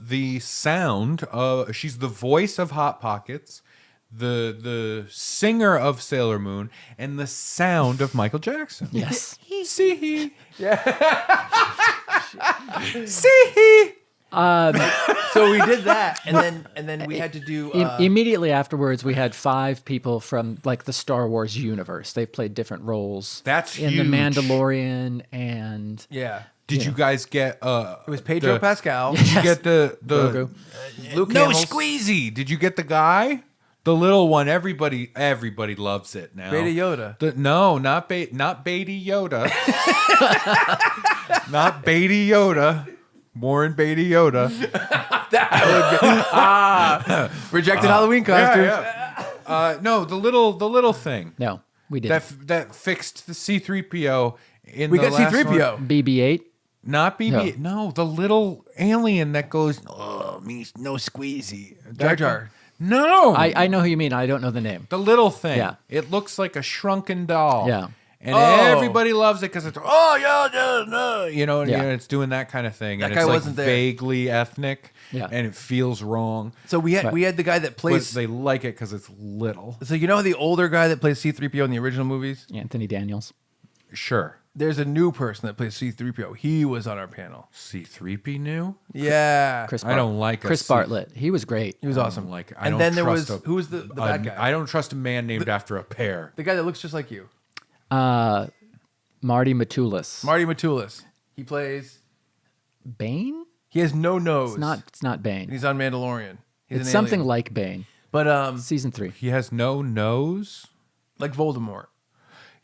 the sound. She's the voice of Hot Pockets, the singer of Sailor Moon, and the sound of Michael Jackson. Yes. See he. Yeah. See he. So we did that, and then we had to do. Immediately afterwards, we had 5 people from like the Star Wars universe. They played different roles. That's in huge. the Mandalorian and yeah. Did you guys get? It was Pedro Pascal. Did you get the Grogu. Luke no Hamill's- squeezy? Did you get the guy? The little one. Everybody loves it now. Beta Yoda. No, not Beatty Yoda. Not Beatty Yoda. Warren Beatty Yoda. Rejected Halloween costumes. Yeah. No, the little thing No, we didn't. that fixed the C-3PO in We the got last C-3PO. one. BB-8. Not BB. No, the little alien that goes. Oh, me no squeezy. Jar Jar. No, I know who you mean. I don't know the name. the little thing. Yeah. It looks like a shrunken doll. Yeah. And Oh. everybody loves it because it's no, you know, Yeah. it's doing that kind of thing, That and guy it's like wasn't there. vaguely ethnic, Yeah. and it feels wrong. So we had the guy that But plays. they like it because it's little. So you know the older guy that plays C-3PO in the original movies? Anthony Daniels. Sure, There's a new person that plays C-3PO. He was on our panel. C-3P new. Yeah. I don't like Chris a Bartlett. He was great. He was awesome. Like, and then there was who was the bad guy? I don't trust a man named after a pear. The guy that looks just like you, Marty Matulis. Marty Matulis. He plays. Bane? He has no nose. It's not Bane. He's on Mandalorian. He's It's an something alien. like Bane. But Season 3. He has no nose. like Voldemort.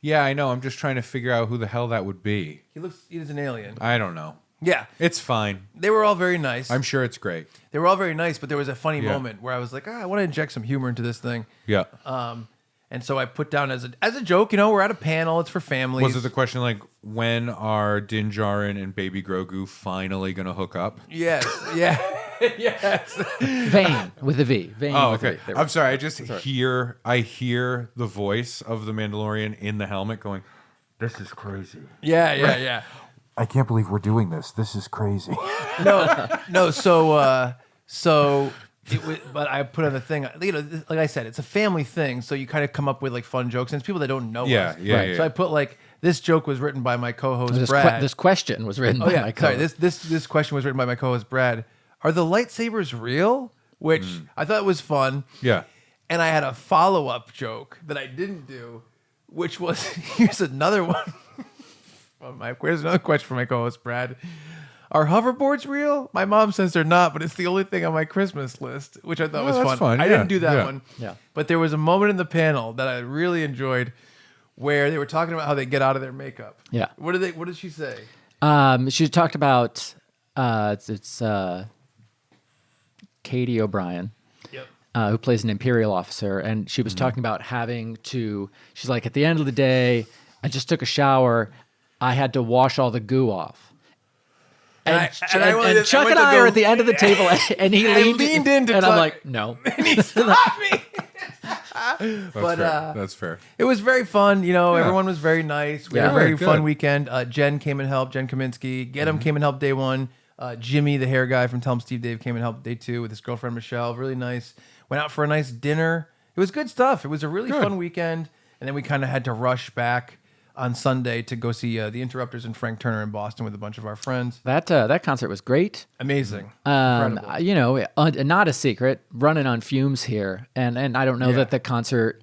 Yeah, I know. I'm just trying to figure out who the hell that would be. He's an alien. I don't know. Yeah. It's fine. They were all very nice. I'm sure it's great. They were all very nice, but there was a funny Yeah. moment where I was like, I want to inject some humor into this thing. Yeah. And so I put down as a joke, we're at a panel, it's for families. Was it the question like, when are Din Djarin and Baby Grogu finally going to hook up? Yes. Yeah. Yes. Vane with a V. Vane Oh, with a okay. V. There we I'm go. sorry. I just hear the voice of the Mandalorian in the helmet going, "This is crazy. Yeah. I can't believe we're doing this. This is crazy. No. So it was, but I put on the thing. Like I said, it's a family thing. So you kind of come up with like fun jokes, and it's people that don't know Yeah, us. yeah, Right. yeah. So I put like this joke was written by my co-host This, Brad. this question was written Oh by yeah, my sorry. co-host. This question was written by my co-host Brad. Are the lightsabers real? Which I thought was fun. Yeah. And I had a follow-up joke that I didn't do, which was here's another one. Here's another question for my co-host Brad. Are hoverboards real? My mom says they're not, but it's the only thing on my Christmas list, which I thought was that's fun. fun, I yeah, didn't do that yeah. one. Yeah. But there was a moment in the panel that I really enjoyed where they were talking about how they get out of their makeup. Yeah. What did she say? She talked about it's Katie O'Brien, Yep. who plays an Imperial officer, and she was talking about having to. She's like, at the end of the day, I just took a shower. I had to wash all the goo off. And Chuck and I are at the end of the table, and he leaned in to and I'm talk- like, no. And he stopped me. That's But, fair. That's fair. It was very fun. Everyone was very nice. We had a Yeah. very Good. fun weekend. Jen came and helped. Jen Kaminski. Gitem came and helped day one. Jimmy, the hair guy from Gitem Steve Dave, came and helped day two with his girlfriend Michelle. Really nice. Went out for a nice dinner. It was good stuff. It was a really fun weekend. And then we kind of had to rush back on Sunday to go see the Interrupters and Frank Turner in Boston with a bunch of our friends. That concert was great. Amazing. Incredible. Not a secret, running on fumes here, and I don't know that the concert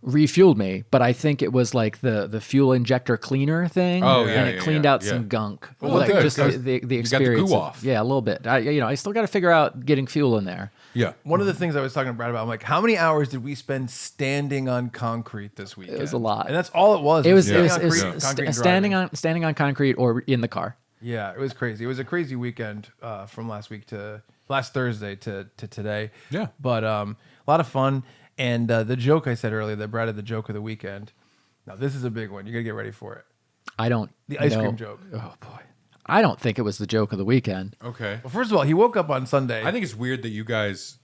refueled me, but I think it was like the fuel injector cleaner thing. Oh, yeah, and it yeah, cleaned yeah, out yeah. some gunk. Well, like good, just because the you got the experience. goo of- off. Yeah, a little bit. I still got to figure out getting fuel in there. Yeah. One of the things I was talking to Brad about, I'm like, how many hours did we spend standing on concrete this weekend? It was a lot. And that's all it was. It was, standing it on was, concrete and standing driving. on concrete or in the car. Yeah, it was crazy. It was a crazy weekend from last Thursday to today. Yeah. But a lot of fun. And the joke I said earlier, that Brad had the joke of the weekend. Now, this is a big one. You got to get ready for it. I don't. The ice know. cream joke. Oh boy, I don't think it was the joke of the weekend. Okay. Well, first of all, he woke up on Sunday. I think it's weird that you guys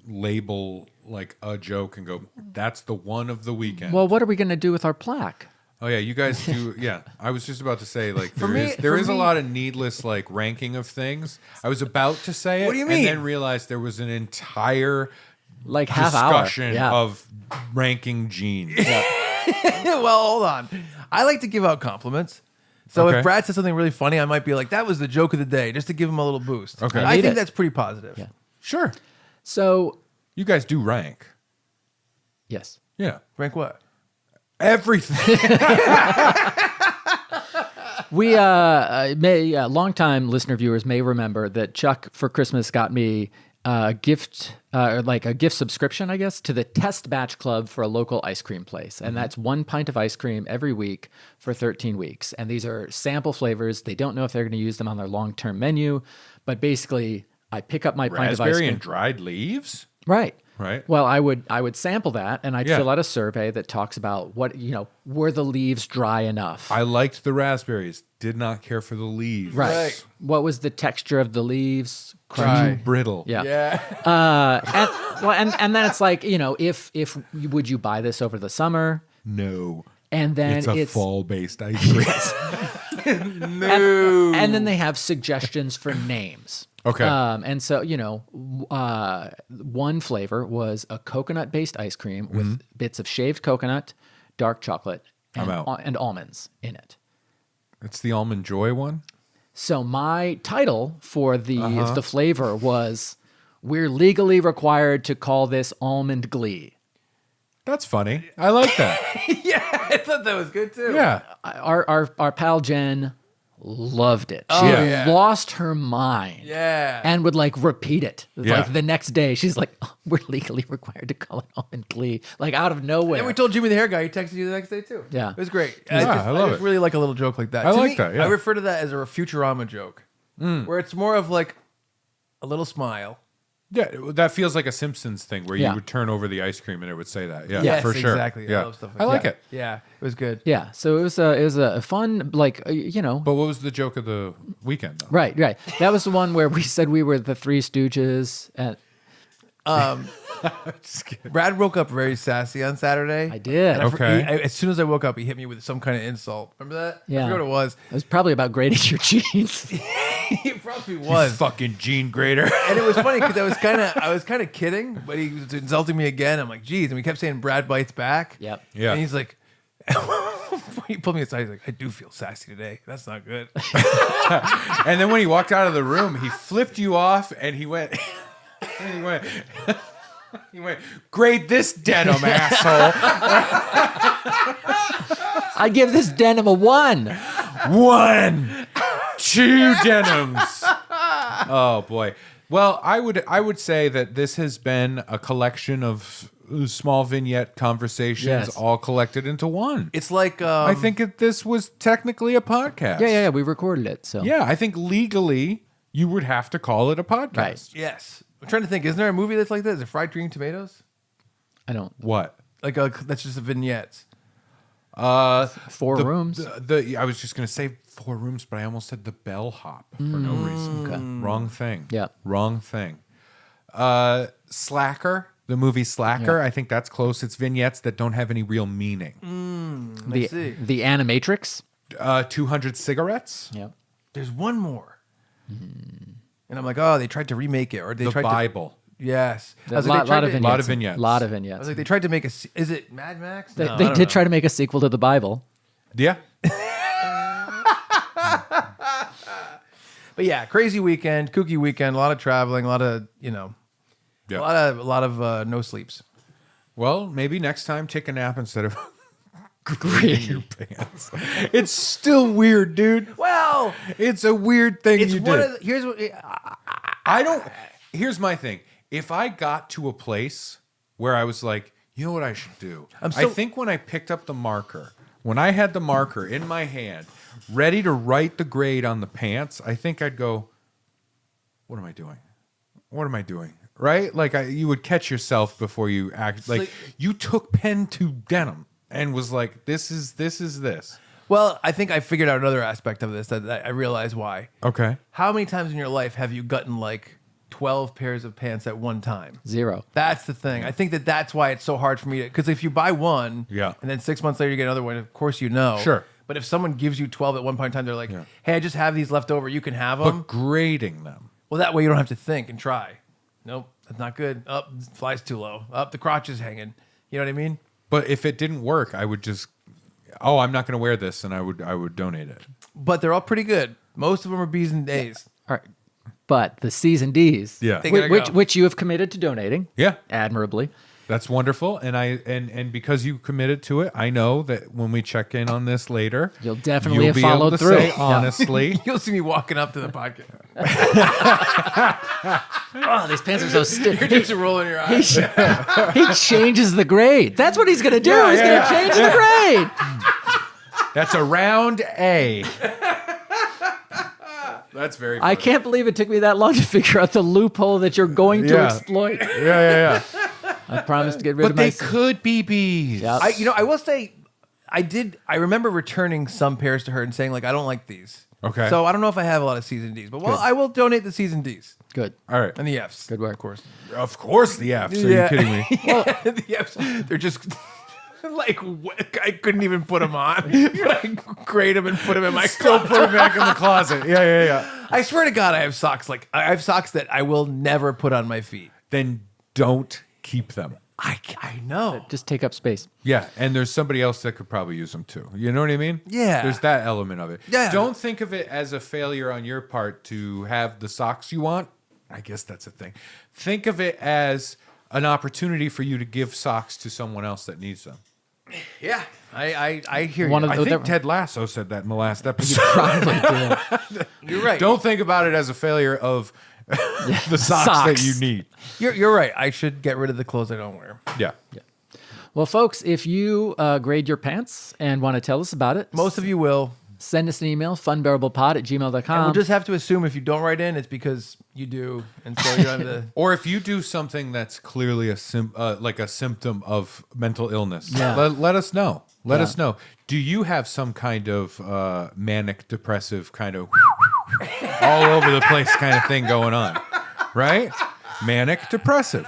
label like a joke and go, that's the one of the weekend. Well, what are we going to do with our plaque? Oh yeah, you guys do. Yeah, I was just about to say like For there is a me- lot of needless like ranking of things. I was about to say it, What do you mean? and then realized there was an entire Like half hour. discussion Yeah. of ranking jeans. Well, hold on. I like to give out compliments. So Okay. if Brad says something really funny, I might be like, that was the joke of the day, just to give him a little boost. Okay. I Need think it. that's pretty positive. Yeah. Sure, So, you guys do rank. yes. Yeah, Rank what? everything. We longtime listener viewers may remember that Chuck for Christmas got me a gift, like a gift subscription, I guess, to the Test Batch Club for a local ice cream place, and that's 1 pint of ice cream every week for 13 weeks. And these are sample flavors. They don't know if they're going to use them on their long-term menu, but basically, I pick up my pint of ice Raspberry cream. and dried leaves. Right. Right. Well, I would sample that, and I'd Yeah. fill out a survey that talks about what, were the leaves dry enough? I liked the raspberries. Did not care for the leaves. Right. What was the texture of the leaves? Too Dry. brittle. Yeah. Yeah. And then it's like, if would you buy this over the summer? No. And then It's a fall-based ice cream. and then they have suggestions for names. Okay. And so, one flavor was a coconut-based ice cream with bits of shaved coconut, dark chocolate, I'm out. and almonds in it. It's the Almond Joy one. So my title for the flavor was, "We're legally required to call this almond glee." That's funny. I like that. Yeah, I thought that was good too. Yeah. Our pal Jen loved it. She Oh, yeah. lost her mind. Yeah. And would like repeat it. Yeah. Like the next day, she's like, "Oh, we're legally required to call it almond glee." Like out of nowhere. And we told Jimmy the hair guy, he texted you the next day too. Yeah. It was great. Yeah, I love just it. really like a little joke like that. I To like me, that, yeah. I refer to that as a Futurama joke, where it's more of like a little smile. Yeah, that feels like a Simpsons thing where Yeah. you would turn over the ice cream and it would say that. Yeah, Yes, for sure. exactly. Yeah. I love stuff like I like that. it. Yeah, it was good. Yeah. So it was a fun, like, But what was the joke of the weekend, though? right. That was the one where we said we were the Three Stooges. And Brad woke up very sassy on Saturday. I did. And Okay. as soon as I woke up, he hit me with some kind of insult. Remember that? Yeah. I forgot what it was. It was probably about grading your jeans. He probably was. Fucking Gene Grader. And it was funny because I was kind of kidding, but he was insulting me again. I'm like, geez. And we kept saying Brad bites back. Yep. Yeah. And he's like, he pulled me aside. He's like, I do feel sassy today. That's not good. And then when he walked out of the room, he flipped you off and he went, he went, grade this denim, asshole. I give this denim a 1. 1, 2 denims. Oh boy. Well, I would say that this has been a collection of small vignette conversations, Yes. all collected into one. It's like, I think this was technically a podcast. Yeah. We recorded it. So Yeah, I think legally you would have to call it a podcast. Right. yes. I'm trying to think. Isn't there a movie that's like that? Is it Fried Green Tomatoes? I don't. What? That's just a vignettes. 4 rooms. I was just gonna say 4 rooms, but I almost said the bellhop for no reason. Okay. Wrong thing. Yeah. Wrong thing. Slacker, the movie Slacker. Yeah. I think that's close. It's vignettes that don't have any real meaning. the see. the Animatrix. 200 cigarettes. Yeah. There's one more. And I'm like, oh, they tried to remake it, or they The tried Bible. to. Yes. I A was like, lot, they tried lot of to- vignettes. Lot of vignettes. Lot of I vignettes. was like, they tried to make is it Mad Max? They, No, they I don't did know. try to make a sequel to the Bible. Yeah. But yeah, crazy weekend, kooky weekend, a lot of traveling, a lot of, Yeah. a lot of no sleeps. Well, maybe next time take a nap instead of grating your pants. It's still weird, dude. Well, It's a weird thing it's you one did. of the, here's what I don't. Here's my thing. If I got to a place where I was like, you know what I should do? I think when I picked up the marker, when I had the marker in my hand, ready to write the grade on the pants, I think I'd go, what am I doing? What am I doing? Right? Like you would catch yourself before you act. Like you took pen to denim and was like, this is this. Well, I think I figured out another aspect of this that I realized why. Okay. How many times in your life have you gotten like 12 pairs of pants at one time. 0. That's the thing. I think that's why it's so hard for me to, because if you buy one, Yeah. and then 6 months later you get another one, of course you know. Sure. But if someone gives you 12 at one point in time, they're like, hey, I just have these left over. You can have them. But grading them. Well, that way you don't have to think and try. Nope, that's not good. Up, fly's too low. Up, the crotch is hanging. You know what I mean? But if it didn't work, I would just, I'm not going to wear this, and I would donate it. But they're all pretty good. Most of them are B's and A's. All right. But the C's and D's, Yeah. They gotta go. which you have committed to donating, Yeah. admirably. That's wonderful, and because you committed to it, I know that when we check in on this later, You'll definitely have be able followed to through. say Yeah. honestly. You'll see me walking up to the podcast. Oh, these pants are so stiff. You're just rolling your eyes. He changes the grade. That's what he's going to do. Yeah, he's yeah, going to change the grade. That's a round A. That's very funny. I can't believe it took me that long to figure out the loophole that you're going to Yeah. exploit. Yeah. I promised to get rid But of my... they could be bees. Yep. I will say, I remember returning some pairs to her and saying, like, I don't like these. Okay. So I don't know if I have a lot of C's and D's, but I will donate the C's and D's Good. All right. and the F's. Good work. Of course. Of course the Fs. Are Yeah. you kidding me? The F's, they're just like, I couldn't even put them on. I grade them and put them in my Still closet. put it back in the closet. Yeah. I swear to God, I have socks. Like, I have socks that I will never put on my feet. Then don't keep them. I know. Just take up space. Yeah, and there's somebody else that could probably use them too. You know what I mean? Yeah. There's that element of it. Yeah. Don't think of it as a failure on your part to have the socks you want. I guess that's a thing. Think of it as an opportunity for you to give socks to someone else that needs them. Yeah. I hear One you. of I think Ted Lasso said that in the last episode. Probably do. You're right. Don't think about it as a failure of the socks that Socks. you need. You're right. I should get rid of the clothes I don't wear. Yeah. Well, folks, if you grade your pants and want to tell us about it, Most of you will. send us an email, funbearabllepod@gmail.com. We'll just have to assume if you don't write in, it's because you do, and so you're on the. Or if you do something that's clearly like a symptom of mental illness, Yeah. let us know. Let us know. Do you have some kind of manic depressive kind of all over the place kind of thing going on? Right? Manic depressive.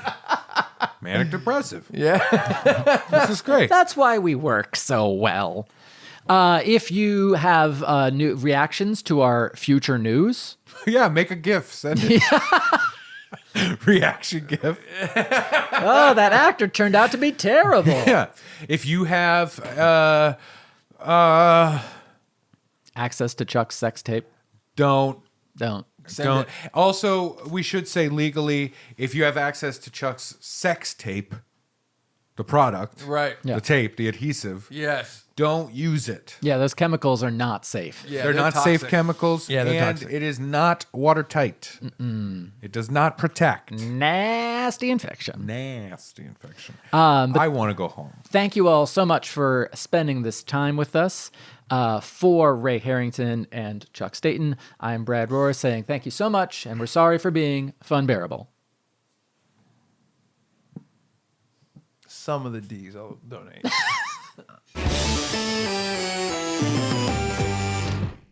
Yeah. This is great. That's why we work so well. If you have new reactions to our future news, Yeah, make a GIF. Send it. Reaction GIF. oh, that actor turned out to be terrible. Yeah. If you have Access to Chuck's sex tape. don't Don't. Don't. Also, we should say legally, if you have access to Chuck's sex tape, the product, Right. Yeah. the tape, the adhesive, Yes. don't use it. Yeah, those chemicals are not safe. Yeah, they're not safe toxic. chemicals, Yeah, they're and toxic. it is not watertight. It does not protect. Nasty infection. Nasty infection. I want to go home. Thank you all so much for spending this time with us. For Ray Harrington and Chuck Staten, I'm Brad Rohr saying thank you so much, and we're sorry for being Funbearable. Some of the D's I'll donate.